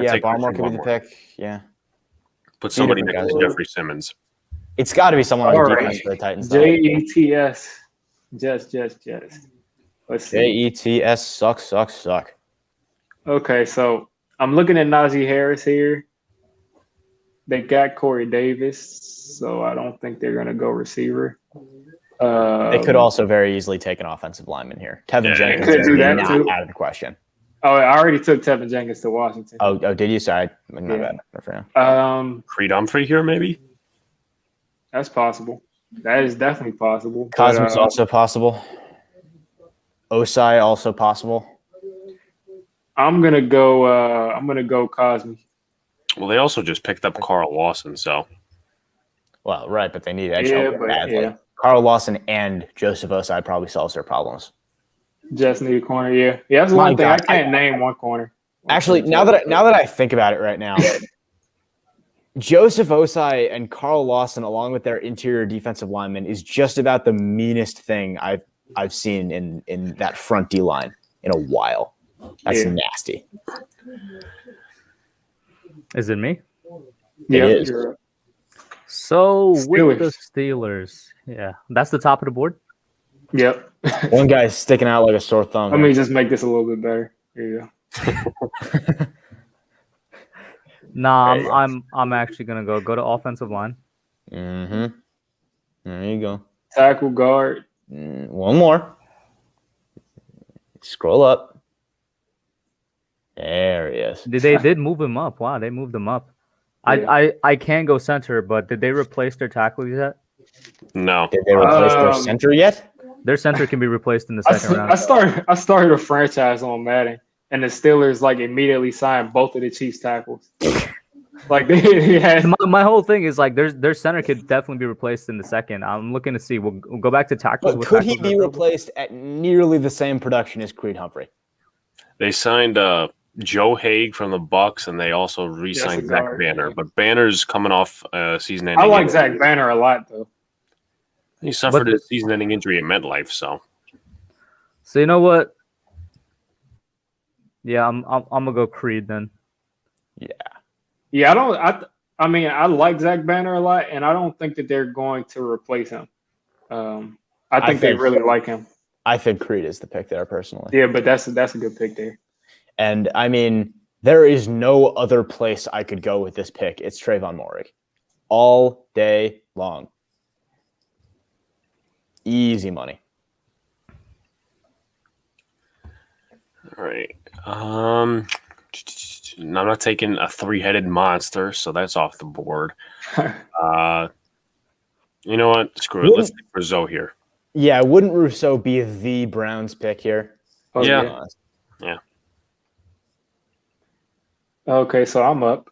Yeah, take Barmore could be the Barmore. pick. Yeah. Put somebody different next to guys. Jeffrey Simmons. It's got to be someone on All defense right. for the Titans. though. JETS. Just. Let's see. JETS suck. Okay, so I'm looking at Najee Harris here. They got Corey Davis, so I don't think they're going to go receiver. They could also very easily take an offensive lineman here. Tevin Jenkins could is do that not too. out of the question. Oh, I already took Tevin Jenkins to Washington. Oh, did you? Sorry. My Yeah. bad. Creed Humphrey here, maybe? That's possible. That is definitely possible. Cosmo's also possible. Osai also possible. I'm gonna go Cosme. Well, they also just picked up Carl Lawson, so Well, right, but they need edge Yeah, help but badly. yeah. Carl Lawson and Joseph Osai probably solves their problems. Just need a corner. Yeah. That's My one thing. God, I can't name one corner. Actually, now that I think about it right now, Joseph Osai and Carl Lawson, along with their interior defensive lineman, is just about the meanest thing I've seen in that front D line in a while. That's nasty. Is it me? Yeah. is. So with the Steelers. Steelers, yeah, that's the top of the board. Yep. One guy's sticking out like a sore thumb. Let me just make this a little bit better. Here you go. Nah, There you go. I'm actually gonna go to offensive line. Mm-hmm. There you go. Tackle guard. One more. Scroll up. There he is. They did move him up. Wow, they moved him up. Yeah. I can go center, but did they replace their tackle yet? no. Did they replace their center yet? Their center can be replaced in the I second round. started a franchise on Madden, and the Steelers like immediately signed both of the Chiefs tackles. Like they had. My whole thing is like their center could definitely be replaced in the second. I'm looking to see. We'll go back to tackles. But What could he tackles be are- replaced at nearly the same production as Creed Humphrey? They signed Joe Haig from the Bucks, and they also re-signed Yes, Zach guard. Banner. But Banner's coming off season-ending. I like injury. Zach Banner a lot though. He suffered a season-ending injury at MetLife, so So you know what? Yeah, I'm gonna go Creed then. Yeah, I mean, I like Zach Banner a lot, and I don't think that they're going to replace him. I think they really like him. I think Creed is the pick there personally. Yeah, but that's a good pick there. And I mean, there is no other place I could go with this pick. It's Trayvon Moehrig. All day long. Easy money. All right. I'm not taking a three-headed monster, so that's off the board. You know what? Screw it. Let's take Rousseau here. Yeah, wouldn't Rousseau be the Browns pick here? Oh, Yeah. Okay, so I'm up.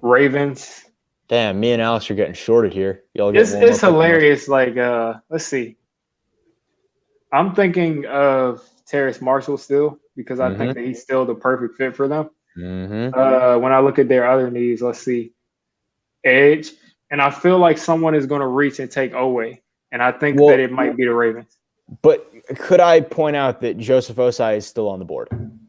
Ravens. Damn, me and Alex are getting shorted here. Y'all get It's hilarious. Like, let's see. I'm thinking of Terrace Marshall still because I think that he's still the perfect fit for them. When I look at their other needs, let's see. Edge. And I feel like someone is going to reach and take Owe. And I think that it might be the Ravens. But could I point out that Joseph Osai is still on the board?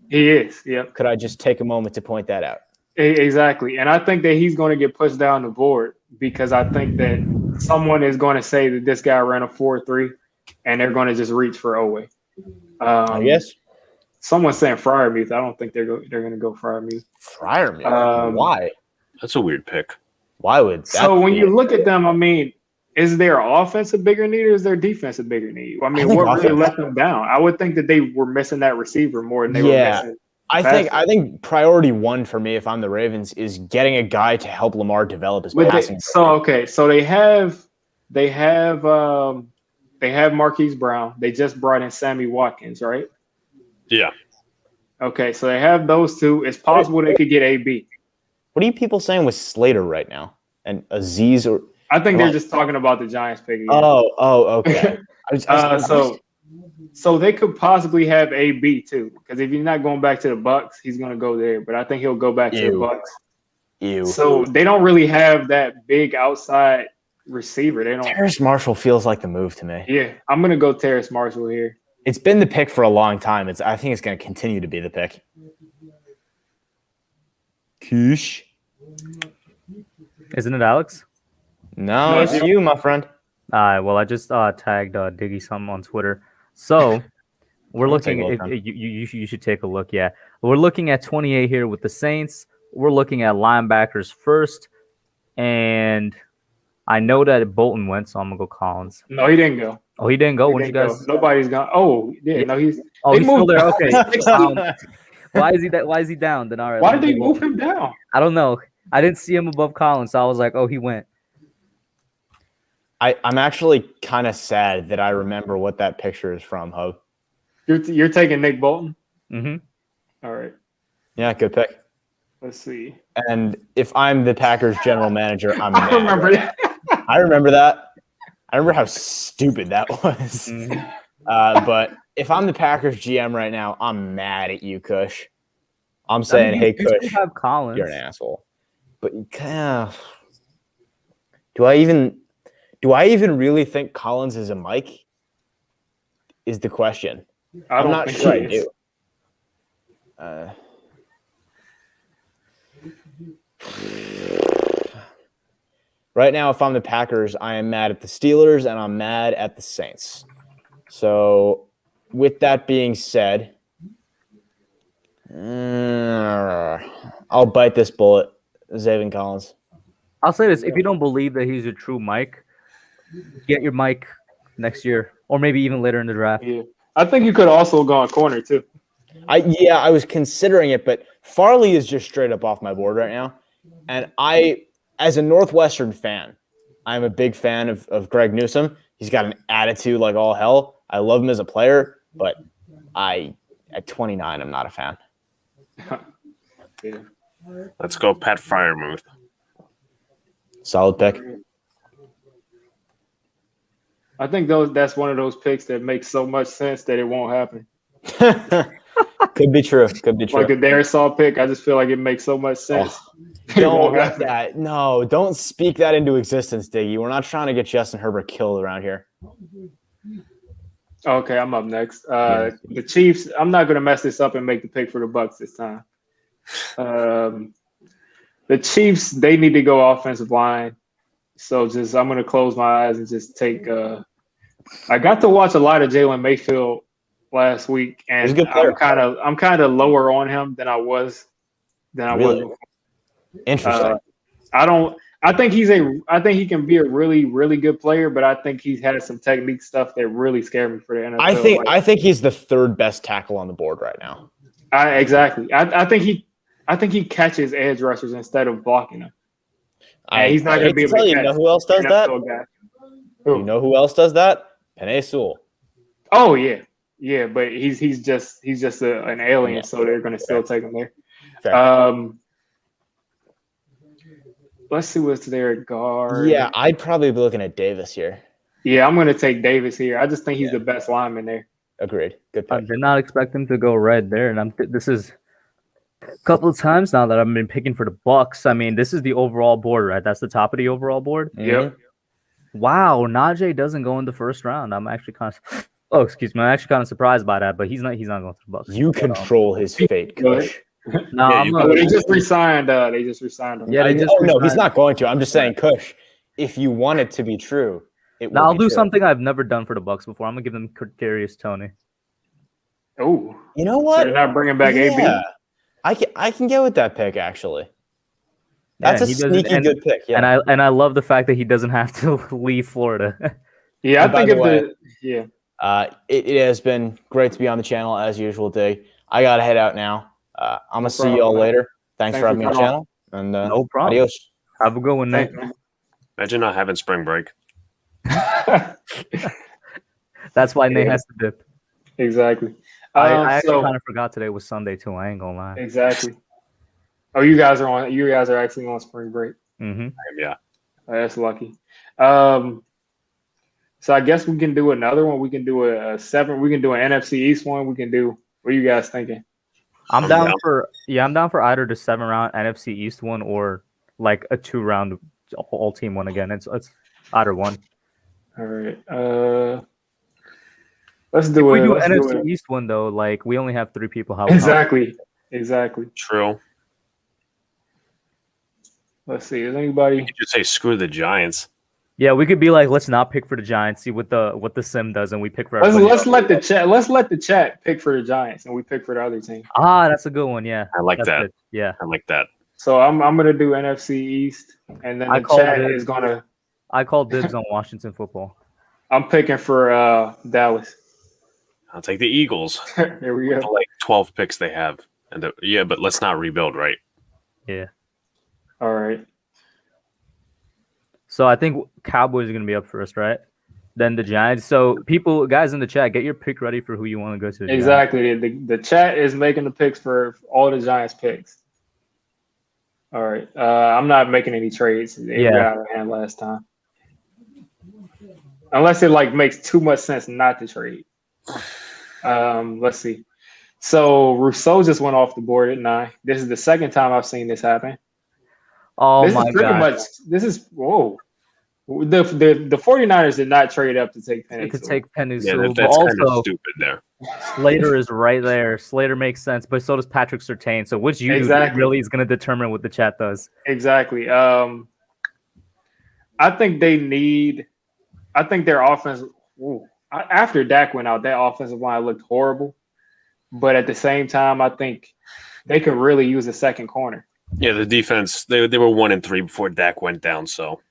He is, yep. Could I just take a moment to point that out? Exactly. And I think that he's going to get pushed down the board because I think that someone is going to say that this guy ran a 4.3 and they're going to just reach for Owe. I guess. Someone's saying Freiermuth. I don't think they're going to go Freiermuth. Freiermuth? Why? That's a weird pick. Why would that? So when you look at them, I mean, is their offense a bigger need or is their defense a bigger need? I mean, what really let them down? I would think that they were missing that receiver more than they were missing. I think priority one for me, if I'm the Ravens, is getting a guy to help Lamar develop his passing. So they have Marquise Brown. They just brought in Sammy Watkins, right? Yeah. Okay, so they have those two. It's possible they could get AB. What are you people saying with Slater right now and Aziz? Or I think they're just talking about the Giants pick again. Okay. So they could possibly have AB too, because if he's not going back to the Bucks, he's going to go there. But I think he'll go back to the Bucks. So they don't really have that big outside receiver. They don't. Terrace Marshall feels like the move to me. Yeah, I'm going to go Terrace Marshall here. It's been the pick for a long time. I think it's going to continue to be the pick. Koosh. Isn't it Alex? No, it's you, my friend. Well, I just tagged Diggy something on Twitter. So we're looking. You should take a look. Yeah, we're looking at 28 here with the Saints. We're looking at linebackers first, and I know that Bolton went, so I'm gonna go Collins. No, he didn't go. Oh, he didn't go. When you guys? Nobody's gone. Oh, yeah. No, he's. Oh, he's still there. Okay. Why is he that? Why is he down? Then all right. Why did they move him down? I don't know. I didn't see him above Collins, so I was like, oh, he went. I'm actually kind of sad that I remember what that picture is from, Hug. You're taking Nick Bolton? Mm-hmm. All right. Yeah, good pick. Let's see. And if I'm the Packers general manager, I'm mad. I remember that. I remember that. I remember how stupid that was. But if I'm the Packers GM right now, I'm mad at you, Kush. I'm saying, hey, Kush, you have Collins. You're an asshole. But you kind of do I even really think Collins is a Mike? Is the question. I'm not sure I do. Right now, if I'm the Packers, I am mad at the Steelers and I'm mad at the Saints. So, with that being said, I'll bite this bullet. Zaven Collins. I'll say this: if you don't believe that he's a true Mike, get your Mike next year, or maybe even later in the draft. Yeah, I think you could also go on corner too. I was considering it, but Farley is just straight up off my board right now, and as a Northwestern fan, I'm a big fan of Greg Newsome. He's got an attitude like all hell. I love him as a player, but at 29, I'm not a fan. Yeah. Let's go Pat Freiermuth. Solid pick. I think that's one of those picks that makes so much sense that it won't happen. Could be true. Like the Darisaw pick, I just feel like it makes so much sense. Don't let that. No, don't speak that into existence, Diggy. We're not trying to get Justin Herbert killed around here. Okay, I'm up next. The Chiefs. I'm not going to mess this up and make the pick for the Bucks this time. The Chiefs, they need to go offensive line. So I'm going to close my eyes and just take. I got to watch a lot of Jalen Mayfield last week, and I'm kind of lower on him than I was. Before. Interesting. I I think he can be a really, really good player, but I think he's had some technique stuff that really scared me for the NFL. I think he's the third best tackle on the board right now. Exactly. I think he catches edge rushers instead of blocking them. He's not going to be able to catch. You know who else does that? You know who else does that? Penei Sewell. Oh yeah, but he's just an alien, so they're going to still take him there. Fair. Let's see what's there at guard. Yeah, I'd probably be looking at Davis here. Yeah, I'm going to take Davis here. I just think he's the best lineman there. Agreed. Good pick. I did not expect him to go red there, and this is a couple of times now that I've been picking for the Bucks. I mean, this is the overall board, right? That's the top of the overall board. Mm-hmm. Yep. Wow, Najee doesn't go in the first round. I'm actually kind of surprised by that, but he's not going to the Bucks. You control his fate, Kush. No, they just resigned. They just resigned him. Yeah, no, he's not going to. I'm just saying, Kush. If you want it to be true, I'll do something I've never done for the Bucks before. I'm gonna give them Kadarius Toney. Oh, you know what? So they're not bringing back AB. I can get with that pick actually. That's a sneaky good pick. Yeah, and I love the fact that he doesn't have to leave Florida. Yeah, I think it has been great to be on the channel as usual, Dig. I gotta head out now. I'm gonna see you all later. Thanks for having me on the channel. And no problem. Adios. Have a good one, Nick. Imagine not having spring break. That's why Nate has to dip. Exactly. I actually kind of forgot today was Sunday too. I ain't gonna lie. Exactly. Oh, you guys are actually on spring break. Mm-hmm. Yeah. Oh, that's lucky. So I guess we can do another one. We can do a 7. We can do an NFC East one. We can do. What are you guys thinking? I'm down for either the 7-round NFC East one or like a 2-round all team one again. It's either one. All right. Let's do it. If we do NFC East one though, like we only have 3 people. How Exactly. True. Let's see. Is anybody? You could just say screw the Giants. Yeah, we could be like, let's not pick for the Giants. See what the sim does, and we pick for. Let's let the chat pick for the Giants, and we pick for the other team. That's a good one. Yeah, I like that. Good. Yeah, I like that. So I'm gonna do NFC East, and then the chat is gonna. I call dibs on Washington football. I'm picking for Dallas. I'll take the Eagles. Here we go. The, 12 picks they have, and but let's not rebuild, right? Yeah. All right. So I think Cowboys are going to be up first, right? Then the Giants. So guys in the chat, get your pick ready for who you want to go to. Exactly. The chat is making the picks for all the Giants picks. All right. I'm not making any trades. They got out of hand last time. Unless it makes too much sense not to trade. Let's see. So Rousseau just went off the board at 9. This is the second time I've seen this happen. Oh my God. Whoa. The 49ers did not trade up to take Penei. Yeah, that's kind of stupid there. Slater is right there. Slater makes sense, but so does Patrick Surtain. So which really is going to determine what the chat does. Exactly. I think their offense. After Dak went out, that offensive line looked horrible. But at the same time, I think they could really use a second corner. Yeah, the defense, they were 1-3 before Dak went down, so.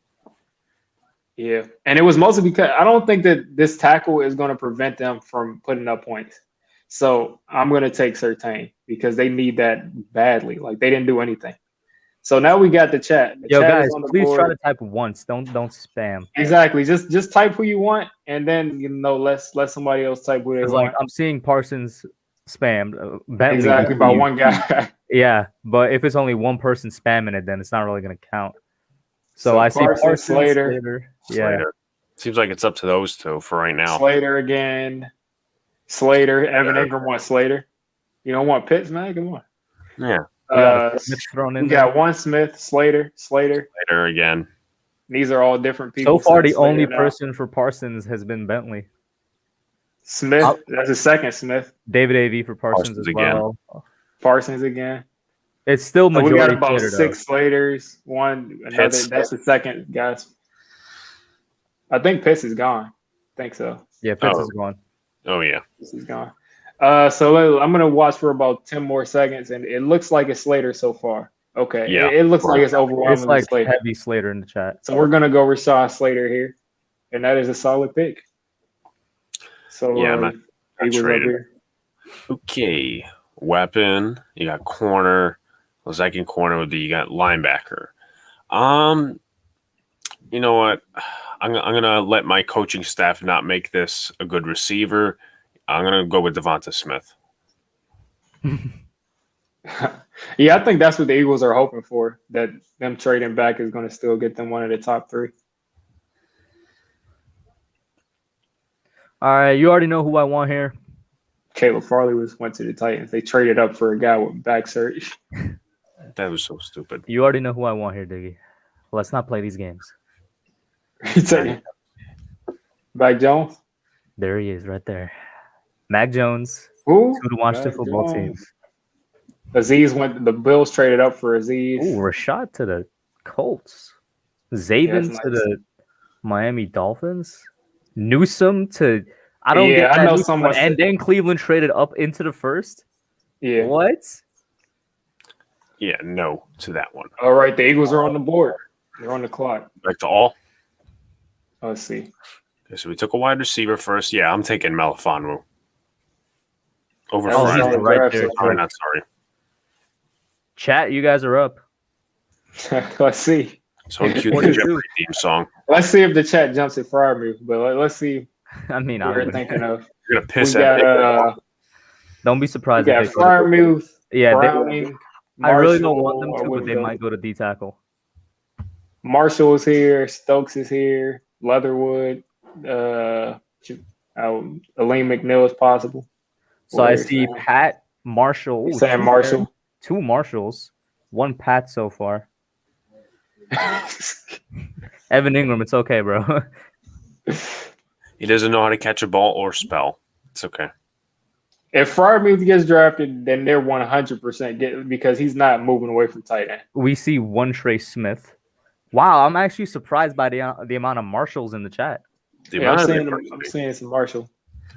Yeah, and it was mostly because I don't think that this tackle is going to prevent them from putting up points. So I'm going to take Surtain because they need that badly. They didn't do anything. So now we got the chat. The chat guys, please try to type once. Don't spam. Exactly. Just type who you want, and then let somebody else type who they want. I'm seeing Parsons spammed. Bentley exactly by one guy. Yeah, but if it's only one person spamming it, then it's not really going to count. So I see Parsons, Slater. Yeah. Seems like it's up to those two for right now. Slater again. Evan Ingram wants Slater. You don't want Pitts, man? Come on. Yeah. We got one Smith, Slater again. These are all different people. So far, the only person for Parsons has been Bentley. Smith, that's the second Smith. David A.V. for Parsons as well. Parsons again. It's still majority. We got about Slater, 6 Slaters. Another. That's the second, guys. I think Pitts is gone. I think so. Yeah, Pitts is gone. Oh yeah, Pitts is gone. So I'm gonna watch for about 10 more seconds, and it looks like it's Slater so far. Okay. Yeah. It looks like it's It's overwhelmingly like Slater. heavy Slater in the chat. So we're gonna go Rashawn Slater here, and that is a solid pick. So Yeah, I'm not Eagles up traded. here. Okay. Weapon. You got corner. The second corner would be you got linebacker. You know what? I'm gonna let my coaching staff not make this a good receiver. I'm gonna go with Devonta Smith. Yeah, I think that's what the Eagles are hoping for. That them trading back is going to still get them one of the top 3. All right, you already know who I want here. Caleb Farley went to the Titans. They traded up for a guy with back surgery. That was so stupid. You already know who I want here, Diggy. Let's not play these games. Mac Jones. There he is, right there. Mac Jones. Who? To the Washington Mac football Jones. team. Aziz went. The Bills traded up for Aziz. Ooh, Rashad to the Colts. Zabin that's to nice. the Miami Dolphins. Newsom to I don't Yeah, get I that know Newsom someone one. And said- then Cleveland traded up into the first. Yeah. What? Yeah, no to that one. All right, the Eagles are on the board. They're on the clock. Back to all. Let's see. Okay, so we took a wide receiver first. Yeah, I'm taking Melifonwu. Over That was Friday. solid right draft there. so Sorry, far. not sorry. Chat, you guys are up. Let's see. So cue the Jeopardy theme song. Let's see if the chat jumps at Freiermuth. But let's see I mean, what I we're would. thinking of. You're gonna We piss got at me. Don't be we surprised got if they go to, Freiermuth, yeah, Browning. I really don't Marshall, want them or to, but wouldn't they go. might go to D tackle. Marshall is here. Stokes is here. Leatherwood. Aleem McNeil is possible. So I Where's see that? Pat Marshall. Ooh, Sam Marshall. 2 Marshalls, 1 Pat so far. Evan Ingram, it's okay, bro. He doesn't know how to catch a ball or spell. It's okay. If Freiermuth gets drafted, then they're 100% get because he's not moving away from tight end. We see 1 Trey Smith. Wow, I'm actually surprised by the amount of Marshalls in the chat. The Yeah, I'm amount of seeing diversity. some Marshall.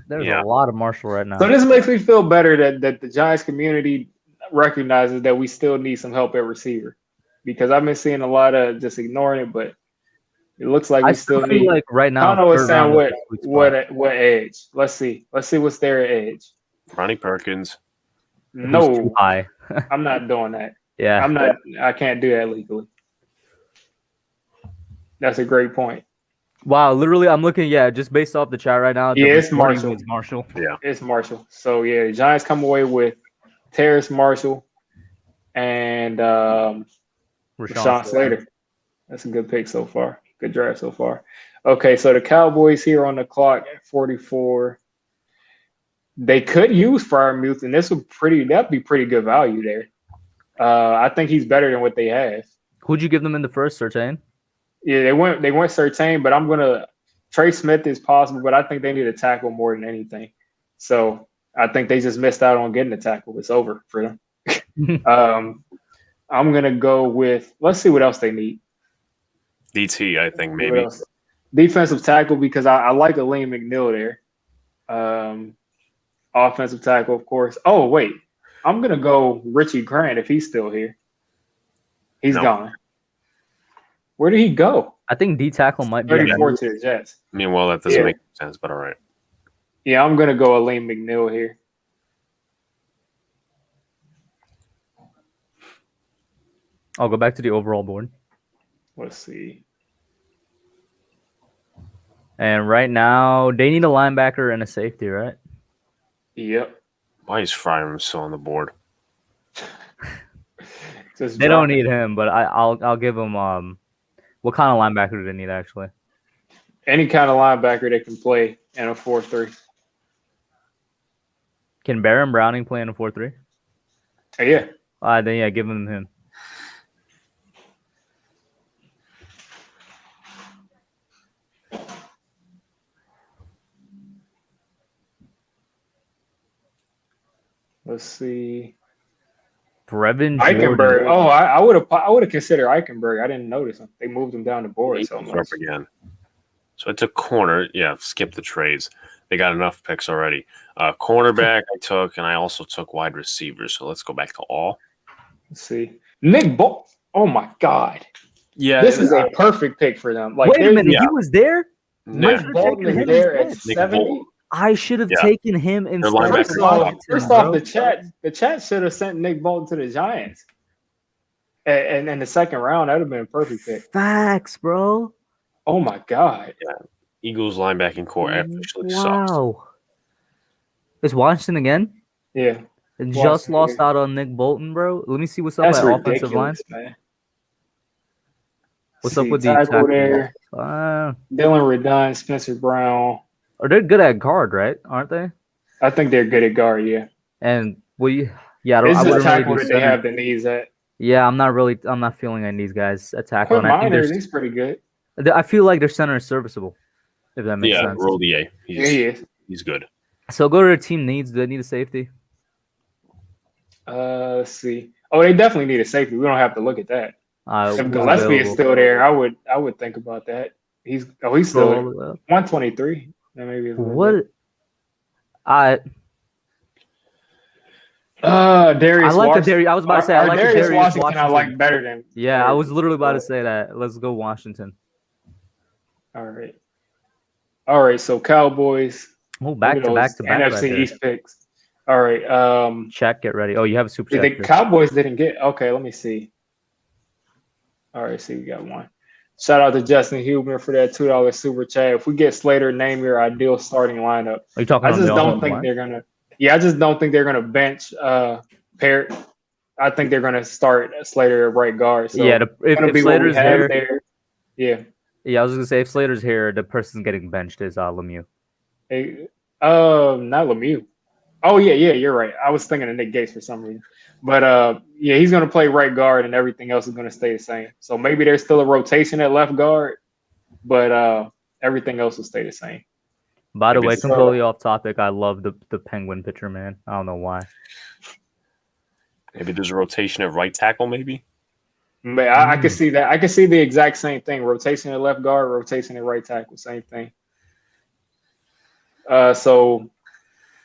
There's Yeah. a lot of Marshall right now. So this makes me feel better that the Giants community recognizes that we still need some help at receiver, because I've been seeing a lot of just ignoring it, but it looks like I we still feel need. like right now. Connell is third saying round is the sweet spot. what edge? Let's see what's their edge. Ronnie Perkins. Who's too No, high. I'm not doing that. Yeah. I can't do that legally. That's a great point. Wow, literally, I'm looking. Yeah, just based off the chat right now. the Yeah, it's majority Marshall. is Marshall. It's Marshall. So yeah, the Giants come away with Terrace Marshall and Rashawn Slater. That's a good pick so far. Good draft so far. Okay, so the Cowboys here on the clock at 44. They could use Freiermuth, and that'd be pretty good value there. I think he's better than what they have. Who'd you give them in the first, Sertain? Yeah, they went Surtain, but I'm gonna Trey Smith is possible, but I think they need a tackle more than anything. So I think they just missed out on getting a tackle. It's over for them. I'm gonna go with, let's see what else they need. DT, I think What maybe. else? Defensive tackle, because I like Aleem McNeil there. Offensive tackle, of course. Oh wait, I'm gonna go Richie Grant if he's still here. He's No. gone. Where did he go? I think D tackle might be. 34 to the Jets. I mean, well, that doesn't Yeah. make sense, but all right. Yeah, I'm gonna go Aleem McNeil here. I'll go back to the overall board. Let's see. And right now, they need a linebacker and a safety, right? Yep. Why is Fryman still on the board? Just They drop don't it. need him, but I'll give them. What kind of linebacker do they need actually? Any kind of linebacker that can play in a 4-3. Can Baron Browning play in a 4-3? Yeah. Then yeah, give them him. Let's see. Brevin Eichenberg. Jordan. Oh, I would have considered Eichenberg. I didn't notice him. They moved him down the board so Eagles are much. up again. So I took corner. Yeah, skip the trades. They got enough picks already. Cornerback I took, and I also took wide receivers. So let's go back to all. Let's see. Nick Bolton. Oh my God. Yeah, This is a perfect pick for them. Like, Wait a minute, yeah. he was there. Nick Nick Bolton is there at 70. I should have Yeah. taken him instead linebacker of top First 10, off, bro. the chat should have sent Nick Bolton to the Giants. And in the second round, that would have been a perfect pick. Facts, bro. Oh my God. Eagles linebacking core officially sucks. Wow. Is Washington again? Yeah. It just Washington, lost yeah. out on Nick Bolton, bro. Let me see what's up That's at offensive line. ridiculous, man. What's up with the tackle tackle? there? Dylan Redon, Spencer Brown. They're good at guard, right? Aren't they? I think they're good at guard, yeah. And I It's wouldn't the tackle really that do they center. have the needs at. Yeah, I'm not feeling any these guys at tackle. Quit And I think Miners, he's pretty good. I feel like their center is serviceable, if that makes sense. Rodier. Yeah, he is. He's good. So go to their team needs. Do they need a safety? Let's see. Oh, they definitely need a safety. We don't have to look at that. If Who's Gillespie is available? still there, I would think about that. He's still Scroll there. up. 123. That maybe is What? Darius. I like Washington. the Darius. I was about to say I like the Darius Darius Washington. I like better than. Yeah, I was literally about to say that. Let's go Washington. All right. So Cowboys. Oh, back to back. NFC right there. East picks. All right. Check. Get ready. Oh, you have a super The chat. Cowboys didn't get. Okay, let me see. All right, see, we got one. Shout out to Justin Huber for that $2 super chat. If we get Slater, name your ideal starting lineup. Are you talking? I just don't think they're gonna. Yeah, I just don't think they're gonna bench Parrott. I think they're gonna start Slater at right guard. So yeah, if Slater's here, yeah. Yeah, I was gonna say if Slater's here, the person getting benched is Lemieux. Not Lemieux. Oh yeah, you're right. I was thinking of Nick Gates for some reason. But yeah, he's gonna play right guard and everything else is gonna stay the same. So maybe there's still a rotation at left guard, but everything else will stay the same. By the way, completely off topic, I love the Penguin pitcher, man. I don't know why. Maybe there's a rotation at right tackle, maybe? I can see that. I can see the exact same thing. Rotation at left guard, rotation at right tackle, same thing. So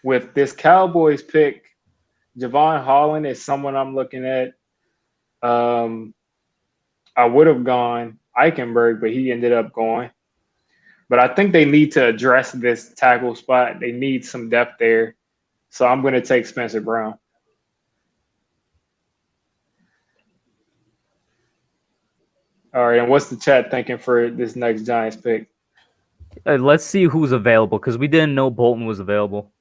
with this Cowboys pick, Javon Holland is someone I'm looking at. I would have gone Eichenberg, but he ended up going. But I think they need to address this tackle spot. They need some depth there. So I'm going to take Spencer Brown. All right, and what's the chat thinking for this next Giants pick? Let's see who's available because we didn't know Bolton was available.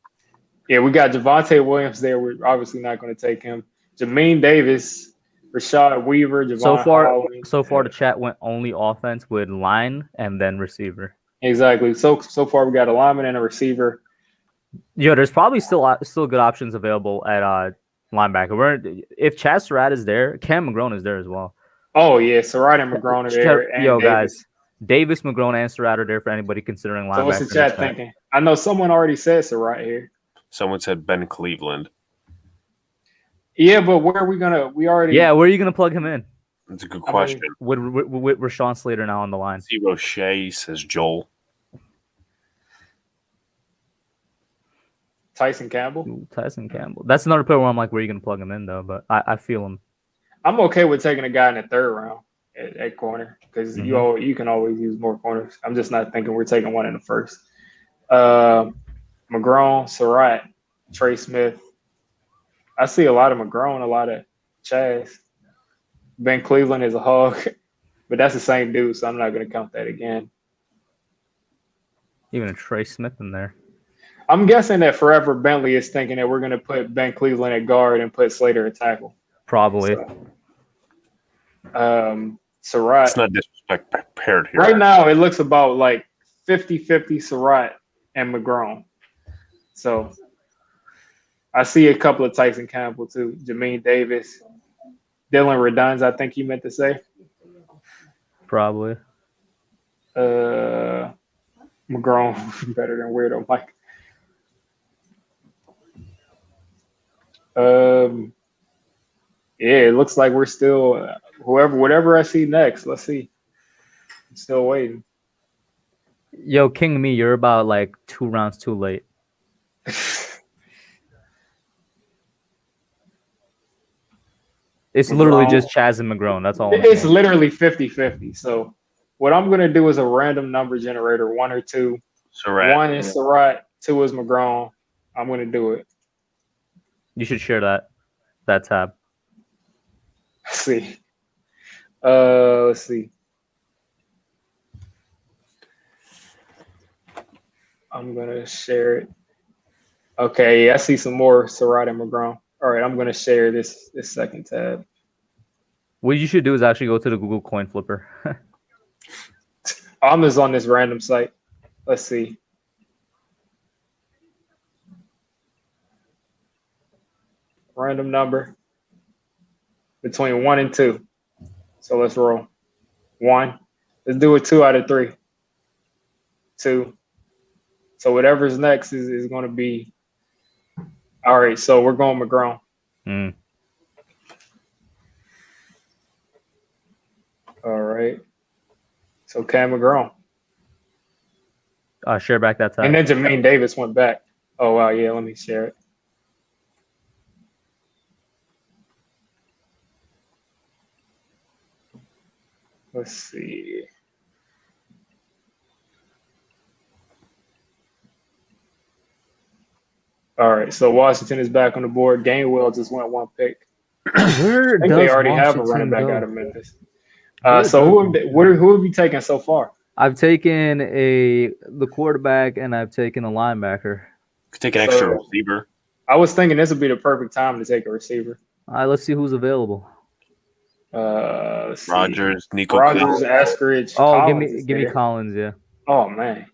Yeah, we got Javonte Williams there. We're obviously not going to take him. Jermaine Davis, Rashad Weaver, Javon Holland. So far, the chat went only offense with line and then receiver. Exactly. So far, we got a lineman and a receiver. Yeah, there's probably still good options available at linebacker. If Chad Surratt is there, Cam McGrone is there as well. Oh yeah, Surratt and McGrone are there. And guys, Davis, McGrone, and Surratt are there for anybody considering linebacker. So what's the chat thinking? I know someone already said Surratt here. Someone said Ben Cleveland. Yeah, but where are we gonna? We already. Yeah, where are you gonna plug him in? That's a good question. With Rashawn Slater now on the line. See Roche, says Joel. Tyson Campbell. Ooh, Tyson Campbell. That's another player where I'm like, where are you gonna plug him in though? But I feel him. I'm okay with taking a guy in the third round at corner because you can always use more corners. I'm just not thinking we're taking one in the first. McGrone, Surratt, Trey Smith. I see a lot of McGrone, a lot of Chaz. Ben Cleveland is a hog, but that's the same dude, so I'm not going to count that again. Even a Trey Smith in there. I'm guessing that Forever Bentley is thinking that we're going to put Ben Cleveland at guard and put Slater at tackle. Probably. So, Surratt. It's not disrespect paired here. Right now, it looks about like 50-50 Surratt and McGrone. So I see a couple of Tyson Campbell too. Jermaine Davis, Dylan Redunds, I think you meant to say. Probably. McGrone better than Weirdo Mike. Yeah, it looks like we're still whatever I see next. Let's see. I'm still waiting. Yo, King Me, you're about like 2 rounds too late. It's literally just Chaz and McGrone. That's all. It's literally 50-50. So what I'm gonna do is a random number generator, 1 or 2. Surratt. 1 is Surratt, 2 is McGrone. I'm gonna do it. You should share that tab. Let's see. Let's see. I'm gonna share it. Okay, I see some more Surratt and McGrone. All right, I'm gonna share this second tab. What you should do is actually go to the Google coin flipper. I'm just on this random site. Let's see. Random number between 1 and 2. So let's roll. 1. Let's do it 2 out of 3. 2. So whatever's next is going to be. All right, so we're going McGrone. All right. So Cam McGrone. Share back that tab. And then Jermaine Davis went back. Oh, wow. Yeah, let me share it. Let's see. All right, so Washington is back on the board. Gainwell just went 1 pick. Where I think they already have a running back out of Memphis. So who have you taken so far? I've taken the quarterback and I've taken a linebacker. Could take an extra receiver. I was thinking this would be the perfect time to take a receiver. All right, let's see who's available. Rogers, Nico Rogers, Askridge. Oh, Collins give me Collins, yeah. Oh man,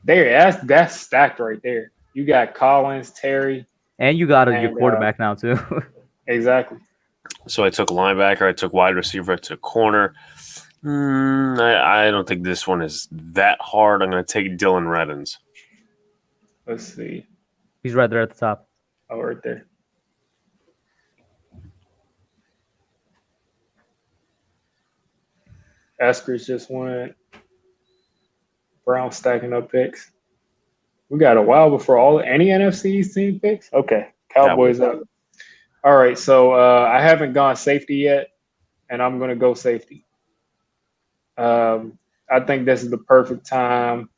that's stacked right there. You got Collins, Terry, and you got your quarterback now too. Exactly. So I took linebacker, I took wide receiver, I took corner. I don't think this one is that hard. I'm going to take Dylan Reddins. Let's see. He's right there at the top. Oh, right there. Askridge just went. Brown stacking up picks. We got a while before any NFC team picks. Okay, Cowboys up. All right, so I haven't gone safety yet, and I'm going to go safety. I think this is the perfect time.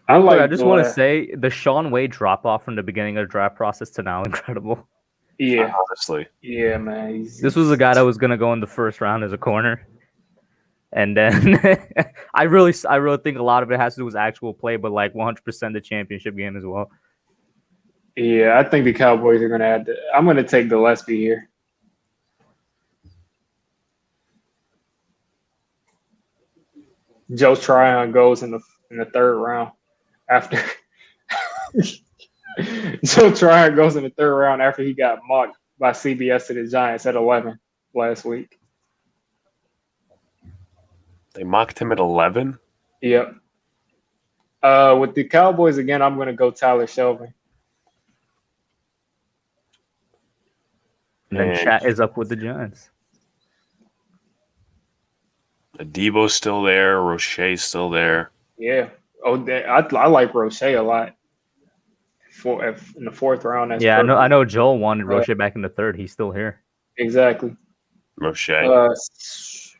I just want to say the Sean Wade drop off from the beginning of the draft process to now incredible. Yeah, honestly. Yeah, man. This was a guy that was going to go in the first round as a corner. And then I really think a lot of it has to do with actual play, but like 100% the championship game as well. Yeah, I think the Cowboys are going to add I'm going to take Gillespie here. Joe Tryon goes in the third round after Joe Tryon goes in the third round after he got mocked by CBS to the Giants at 11 last week. They mocked him at 11? Yep. With the Cowboys again, I'm going to go Tyler Shelvin. And then chat is up with the Giants. Debo's still there. Roche's still there. Yeah. Oh, I like Roche a lot. In the fourth round. That's perfect. I know Joel wanted Roche back in the third. He's still here. Exactly. Roche.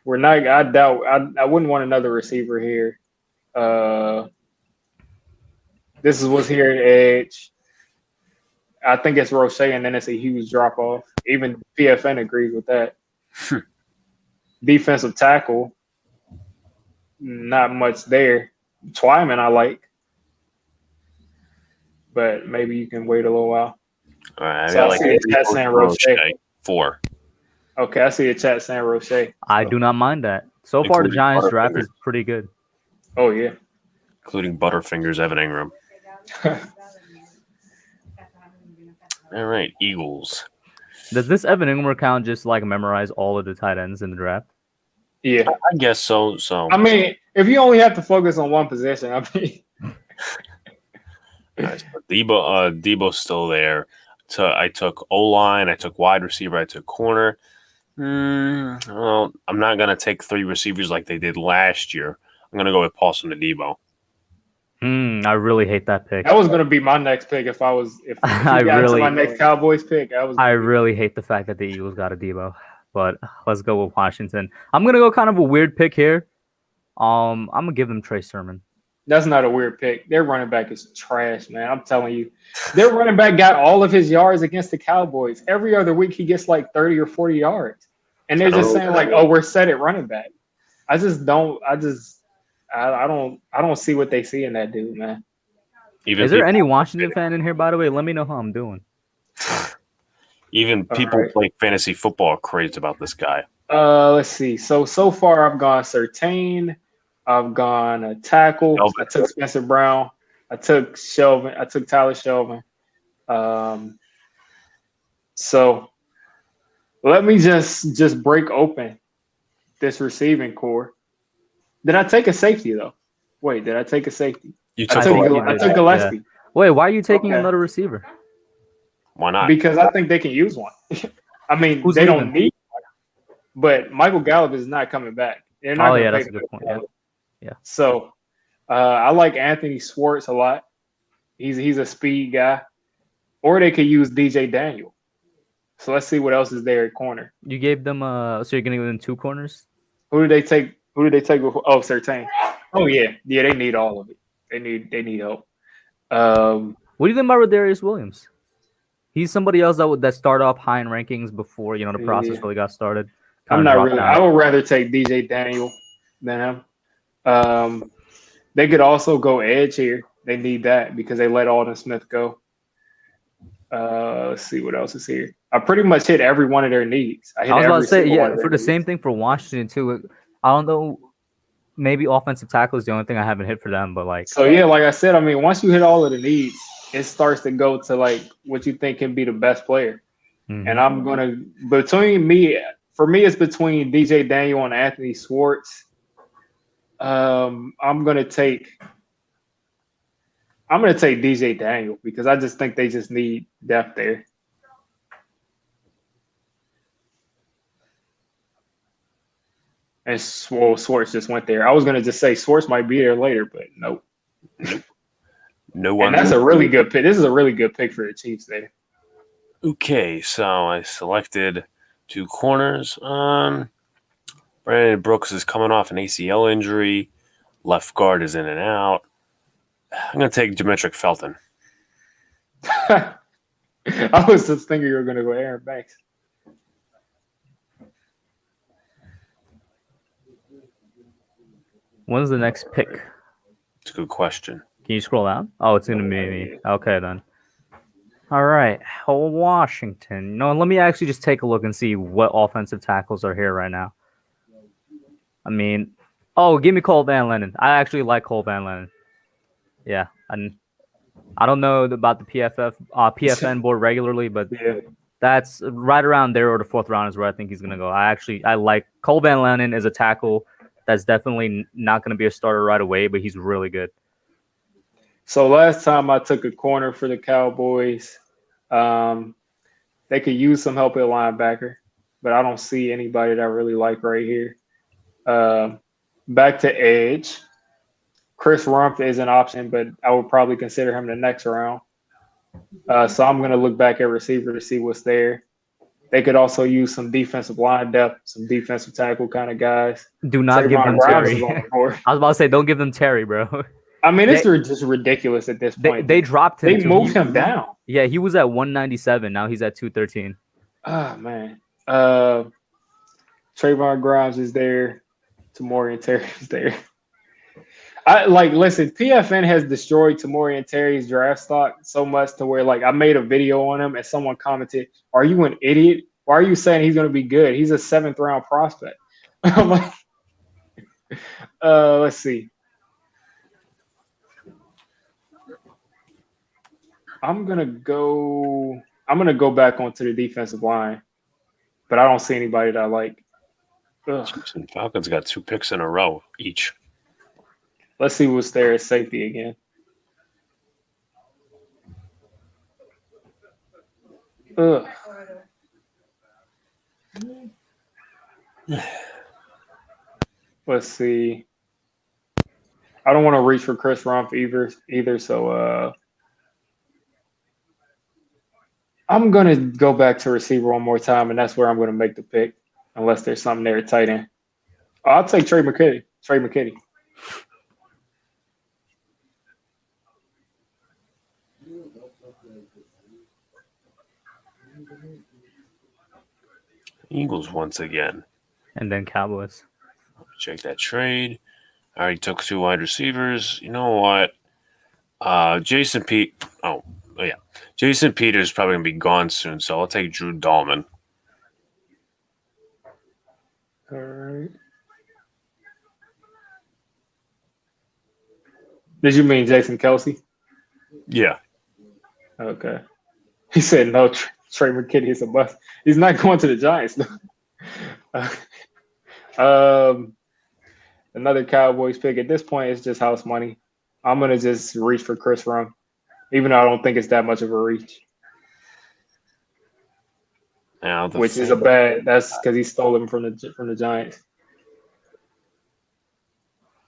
We're not. I doubt. I wouldn't want another receiver here. This is what's here at edge. I think it's Roche, and then it's a huge drop off. Even PFN agrees with that. Defensive tackle, not much there. Twyman, I like, but maybe you can wait a little while. All right, I see a chat saying Roche. 4. Okay, I see a chat saying Roche. I do not mind that. So far, the Giants draft is pretty good. Oh yeah, including Butterfingers, Evan Ingram. All right, Eagles. Does this Evan Ingram account just like memorize all of the tight ends in the draft? Yeah, I guess so. I mean, if you only have to focus on one position, I mean, nice. Debo's still there. So I took O-line, I took wide receiver, I took corner. Well, I'm not gonna take 3 receivers like they did last year. I'm gonna go with Paulson to Debo. I really hate that pick. That was going to be my next pick if you I got to really, my next Cowboys pick. I really hate the fact that the Eagles got a Debo. But let's go with Washington. I'm gonna go kind of a weird pick here. I'm gonna give them Trey Sermon. That's not a weird pick. Their running back is trash, man. I'm telling you. Their running back got all of his yards against the Cowboys. Every other week he gets like 30 or 40 yards. And they're just saying like, "Oh, we're set at running back." I don't see what they see in that dude, man. Is there any Washington fan in here, by the way? Let me know how I'm doing. Even people playing fantasy football are crazy about this guy. Let's see. So far I've gone Surtain. I've gone a tackle. I took Spencer Brown. I took Shelvin. I took Tyler Shelvin. So let me just break open this receiving core. Did I take a safety though? Wait, did I take a safety? I took Gillespie. Yeah. Wait, why are you taking another receiver? Why not? Because I think they can use one. I mean, they don't need one. But Michael Gallup is not coming back. They're not that's a good point. Yeah. So I like Anthony Schwartz a lot. He's a speed guy. Or they could use DJ Daniel. So let's see what else is there at corner. You gave them so you're gonna give them 2 corners? Who did they take? Before? Oh, Surtain. Oh yeah. Yeah, they need all of it. They need help. What do you think about Rodarius Williams? He's somebody else that started off high in rankings before the process really got started. I'm not really. I would rather take DJ Daniel than him. They could also go edge here. They need that because they let Alden Smith go. Let's see what else is here. I pretty much hit every one of their needs. I was about to say, for the same thing for Washington too. I don't know. Maybe offensive tackle is the only thing I haven't hit for them, but like. So yeah, like I said, I mean, once you hit all of the needs, it starts to go to like what you think can be the best player. Mm-hmm. And I'm gonna for me, it's between DJ Daniel and Anthony Schwartz. I'm gonna take DJ Daniel because I just think they just need depth there. And Schwartz just went there. I was gonna just say Schwartz might be there later, but nope. No one. And that's a really good pick. This is a really good pick for the Chiefs there. Okay, so I selected 2 corners. Brandon Brooks is coming off an ACL injury. Left guard is in and out. I'm going to take Demetric Felton. I was just thinking you were going to go Aaron Banks. When's the next pick? It's a good question. Can you scroll down? Oh, it's going to be me. Okay, then. All right. Washington. No, let me actually just take a look and see what offensive tackles are here right now. I mean, give me Cole Van Lennon. I actually like Cole Van Lennon. Yeah. And I don't know about the PFN board regularly, but that's right around there, or the 4th round is where I think he's going to go. I like Cole Van Lennon as a tackle. That's definitely not going to be a starter right away, but he's really good. So last time I took a corner for the Cowboys, they could use some help at linebacker, but I don't see anybody that I really like right here. Back to edge. Chris Rumph is an option, but I would probably consider him the next round. So I'm going to look back at receiver to see what's there. They could also use some defensive line depth, some defensive tackle kind of guys. Do not give them Terry. I was about to say, don't give them Terry, bro. I mean, it's just ridiculous at this point. They dropped him. They moved him down. Yeah, he was at 197. Now he's at 213. Oh, man. Trayvon Grimes is there. Tamorrion Terry is there. Listen, PFN has destroyed Tamorrion Terry's draft stock so much to where, I made a video on him and someone commented, "Are you an idiot? Why are you saying he's going to be good? He's a 7th round prospect." I'm like, let's see. I'm gonna go back onto the defensive line, but I don't see anybody that I like. Falcons got 2 picks in a row each. Let's see what's there at safety again. Let's see. I don't want to reach for Chris Rumph either. So I'm gonna go back to receiver one more time, and that's where I'm gonna make the pick, unless there's something there at tight end. Oh, I'll take Trey McKitty. Eagles once again. And then Cowboys. Check that trade. I already took 2 wide receivers. You know what? Jason Peters is probably going to be gone soon, so I'll take Drew Dahlman. All right. Did you mean Jason Kelsey? Yeah. Okay. He said no. Trey McKitty is a bust. He's not going to the Giants. Another Cowboys pick. At this point, it's just house money. I'm gonna just reach for Chris Rumph, even though I don't think it's that much of a reach. Now Which is a bad. That's because he stole him from the Giants.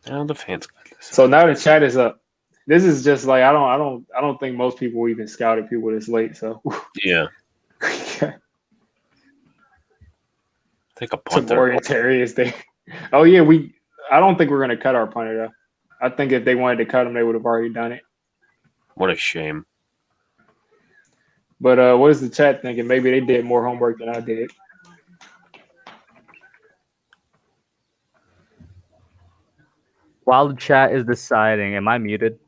Now the fans got this. So now the chat is up. This is just like I don't think most people even scouted people this late. So yeah. Take a punter. Tamori Terry is there. Oh yeah, I don't think we're gonna cut our punter though. I think if they wanted to cut him, they would have already done it. What a shame. But what is the chat thinking? Maybe they did more homework than I did. While the chat is deciding, am I muted?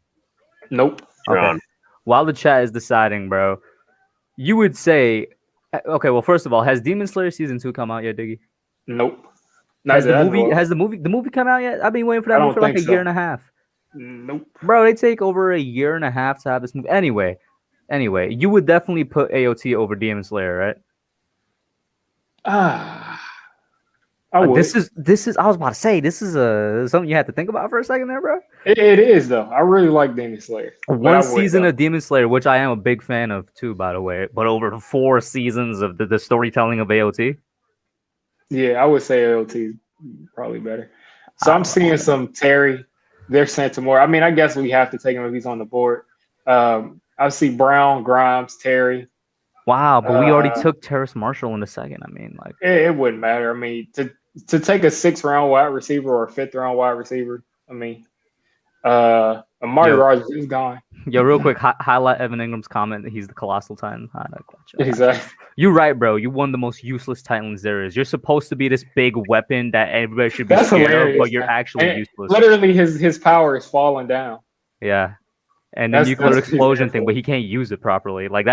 Nope. Okay. While the chat is deciding, bro, you would say, okay. Well, first of all, has Demon Slayer season 2 come out yet, Diggy? Nope. Has the movie come out yet? I've been waiting for that movie for like a year and a half. Nope. Bro, they take over a year and a half to have this movie. Anyway, you would definitely put AOT over Demon Slayer, right? I would. This is. I was about to say this is something you had to think about for a second there, bro. It is though. I really like Demon Slayer. One season of Demon Slayer, which I am a big fan of too, by the way. But over 4 seasons of the storytelling of AOT. Yeah, I would say AOT is probably better. So I'm seeing some Terry. They're sent to more. I mean, I guess we have to take him if he's on the board. I see Brown, Grimes, Terry. Wow, but we already took Terrace Marshall in the second. I mean, like it wouldn't matter. I mean, to take a 6th round wide receiver or a 5th round wide receiver. I mean, Amari Rogers is gone. Yo, real quick, highlight Evan Ingram's comment that he's the colossal Titan. Exactly. You're right, bro. You're one of the most useless Titans there is. You're supposed to be this big weapon that everybody should be scared of, but you're actually useless. Literally, his power is falling down. Yeah. And the nuclear explosion thing, but he can't use it properly. Like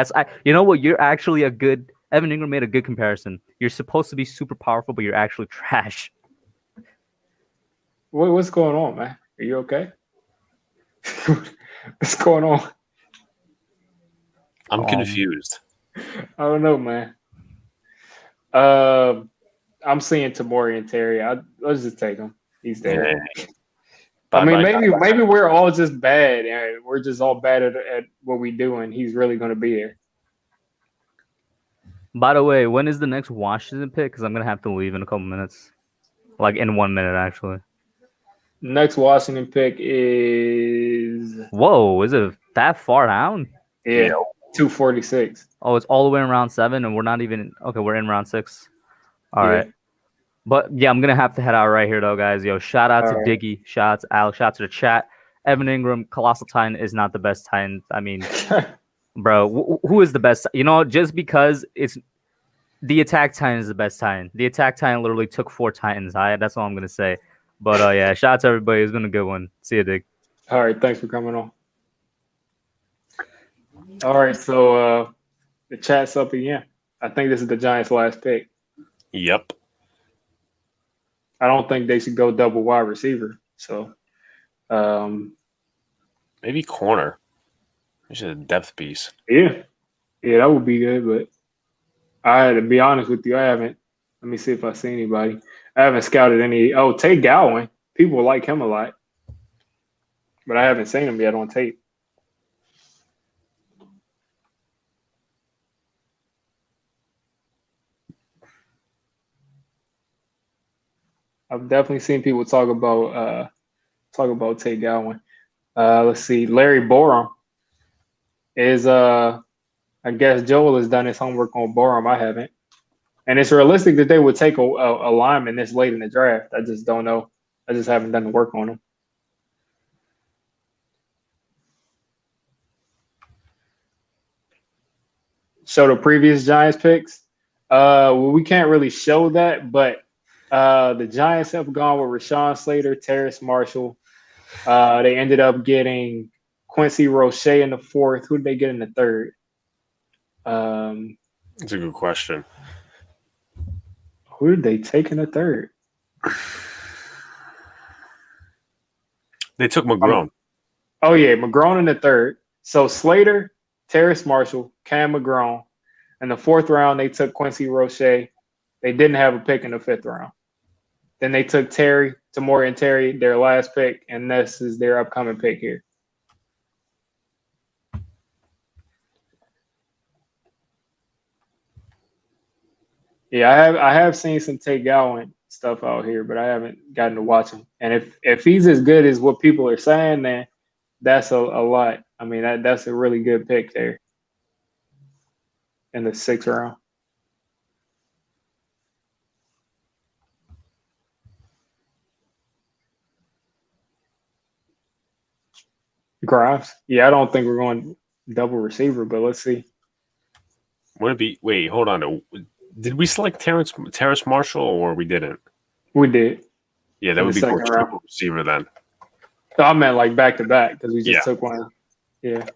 you know what? You're actually Evan Ingram made a good comparison. You're supposed to be super powerful, but you're actually trash. What's going on, man? Are you okay? What's going on? I'm confused. I don't know, man. I'm seeing Tamori and Terry. Let's just take him. He's there. Yeah. I mean, maybe we're all just bad, and we're just all bad at what we do, and he's really going to be there. By the way, when is the next Washington pick? Because I'm going to have to leave in a couple minutes. Like in 1 minute, actually. Next Washington pick is... Whoa, is it that far down? Yeah, 246. Oh, it's all the way in round 7, and we're not even... Okay, we're in round 6. All right. But, yeah, I'm going to have to head out right here, though, guys. Yo, shout out to Diggy. Shout out to Alex. Shout out to the chat. Evan Ingram, Colossal Titan is not the best Titan. I mean, bro, who is the best? You know, just because it's... The Attack Titan is the best Titan. The Attack Titan literally took 4 Titans. That's all I'm going to say. But, yeah, shout out to everybody. It's been a good one. See you, Dig. All right, thanks for coming on. All right, so the chat's up again. I think this is the Giants' last pick. Yep. I don't think they should go double wide receiver. So maybe corner. It's a depth piece. Yeah, that would be good. But I had to be honest with you. I haven't. Let me see if I see anybody. I haven't scouted any. Oh, Tate Gowan. People like him a lot, but I haven't seen him yet on tape. I've definitely seen people talk about talk about Tate Gowan. Let's see. Larry Borum is I guess Joel has done his homework on Borum. I haven't. And it's realistic that they would take a lineman this late in the draft. I just don't know. I just haven't done the work on him. Show the previous Giants picks. Well, we can't really show that, but the Giants have gone with Rashawn Slater, Terrace Marshall. They ended up getting Quincy Roche in the 4th. Who did they get in the 3rd? That's a good question. Who did they take in the 3rd? They took McGrone. Oh, yeah, McGrone in the 3rd. So Slater, Terrace Marshall, Cam McGrone. In the 4th round, they took Quincy Roche. They didn't have a pick in the 5th round. Then they took Tamori and Terry, their last pick, and this is their upcoming pick here. Yeah, I have seen some Tate Gowan stuff out here, but I haven't gotten to watch him. And if he's as good as what people are saying, then that's a lot. I mean, that's a really good pick there in the 6th round. Grimes. Yeah, I don't think we're going double receiver, but let's see. Would it be? Wait, hold on. Did we select Terrace Marshall or we didn't? We did. Yeah, that would be triple receiver then. So I meant like back to back because we just took one. Yeah,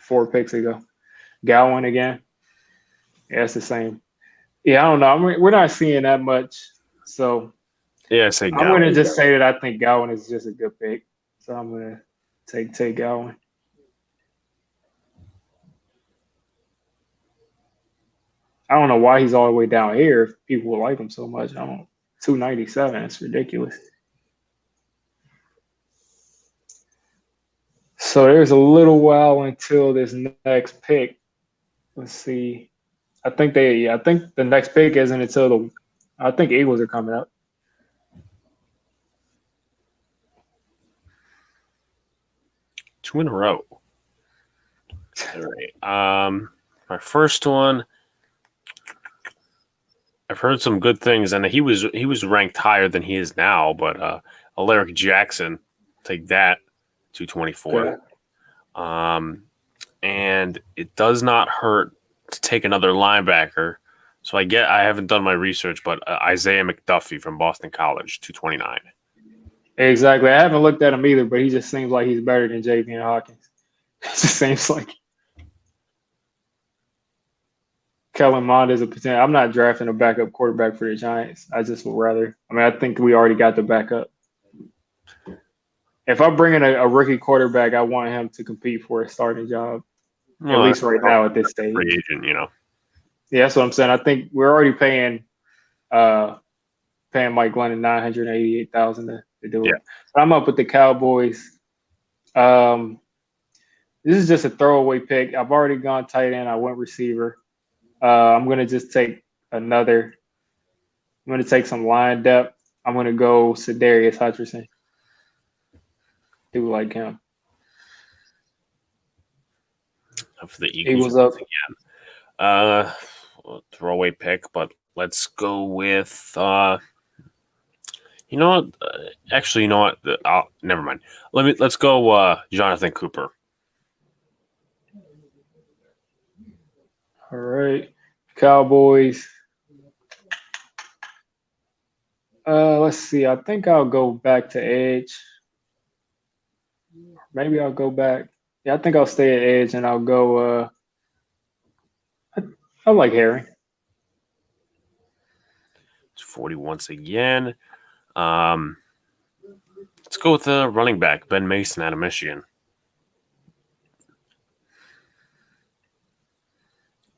4 picks ago. Gowan again. Yeah, it's the same. Yeah, I don't know. We're not seeing that much. So yeah, I say Gowan. I'm going to just say that I think Gowan is just a good pick. So I'm going to take Gowan. I don't know why he's all the way down here if people will like him so much. I don't 297. It's ridiculous. So there's a little while until this next pick. Let's see. I think the next pick isn't until I think Eagles are coming up. Two in a row. All right. My first one. I've heard some good things, and he was ranked higher than he is now. But Alaric Jackson, take that, 224. And it does not hurt to take another linebacker. So I haven't done my research, but Isaiah McDuffie from Boston College, 229. Exactly. I haven't looked at him either, but he just seems like he's better than Javian Hawkins. It just seems like Kellen Mond is a potential. I'm not drafting a backup quarterback for the Giants. I just would rather. I mean, I think we already got the backup. If I'm bringing a rookie quarterback, I want him to compete for a starting job, at least right now at this stage. Free agent, you know. Yeah, that's what I'm saying. I think we're already paying Mike Glennon $988,000 to do it. But I'm up with the Cowboys. This is just a throwaway pick. I've already gone tight end. I went receiver. I'm going to just take another. I'm going to take some line depth. I'm going to go Sedarius Hutcherson. Do like him. For the Eagles up again. Throwaway pick, but let's go with. You know what? Actually, you know what? Never mind. Let's go. Jonathan Cooper. All right, Cowboys. Let's see. I think I'll go back to edge. Maybe I'll go back. Yeah, I think I'll stay at edge and I'll go. I like Harry. It's 40 once again. Let's go with the running back, Ben Mason out of Michigan.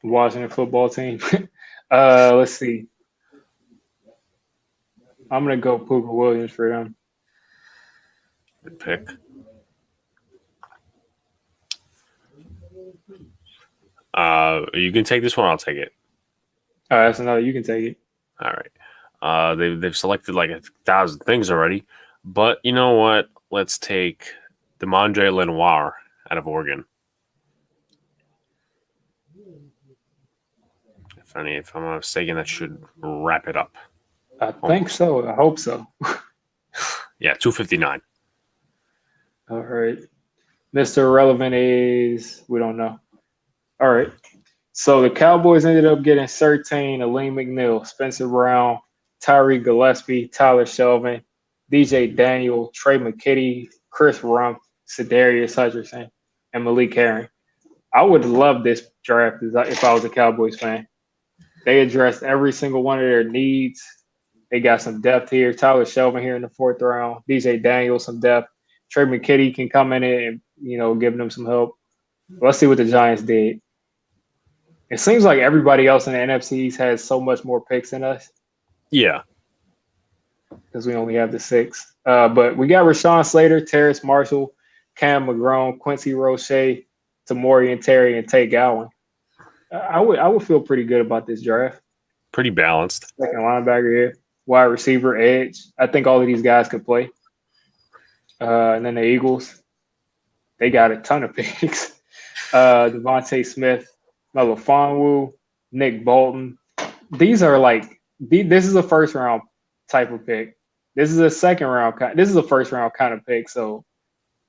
Washington football team. Let's see. I'm going to go Pooper Williams for them. Good pick. You can take this one. I'll take it. All right, that's another. You can take it. All right. They've selected like 1,000 things already, But you know what? Let's take Demondre Lenoir out of Oregon. If I'm not mistaken, that should wrap it up. I think so. I hope so. Yeah, 259. All right. Mr. Irrelevant is, we don't know. All right. So the Cowboys ended up getting Surtain, Aleem McNeil, Spencer Brown, Tyree Gillespie, Tyler Shelvin, DJ Daniel, Trey McKitty, Chris Rump, Sedarius Hutcherson, and Malik Herring. I would love this draft if I was a Cowboys fan. They addressed every single one of their needs. They got some depth here. Tyler Shelvin here in the 4th round. DJ Daniel, some depth. Trey McKitty can come in and, give them some help. Let's see what the Giants did. It seems like everybody else in the NFC has so much more picks than us. Yeah. Because we only have the 6. But we got Rashawn Slater, Terrace Marshall, Cam McGrone, Quincy Roche, Tamori Terry, and Tate Gowan. I would feel pretty good about this draft. Pretty balanced. Second linebacker here. Wide receiver, edge. I think all of these guys could play. And then the Eagles, they got a ton of picks. Devontae Smith, Melifonwu, Nick Bolton. These are this is a first round type of pick. This is a second round. This is a first round kind of pick. So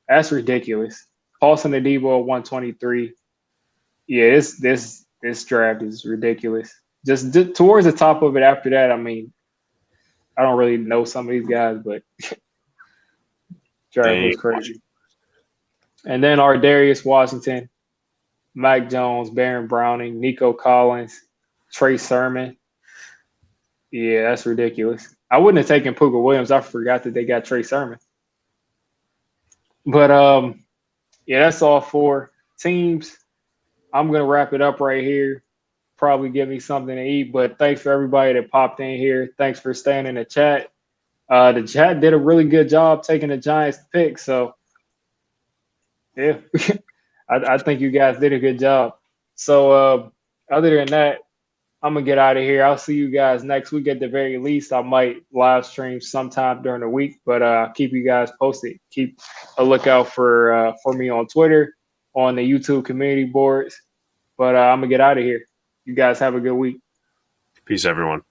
that's ridiculous. Paulson Adebo 123. Yeah, this draft is ridiculous. Just towards the top of it after that, I mean, I don't really know some of these guys, but draft was crazy. And then Darius Washington, Mike Jones, Baron Browning, Nico Collins, Trey Sermon. Yeah, that's ridiculous. I wouldn't have taken Puka Williams. I forgot that they got Trey Sermon. But yeah, that's all 4 teams. I'm gonna wrap it up right here. Probably give me something to eat. But thanks for everybody that popped in here. Thanks for staying in the chat. The chat did a really good job taking the Giants pick. So yeah, I think you guys did a good job. So other than that, I'm gonna get out of here. I'll see you guys next week at the very least. I might live stream sometime during the week, but I'll keep you guys posted. Keep a lookout for me on Twitter, on the YouTube community boards. But I'm gonna get out of here. You guys have a good week. Peace, everyone.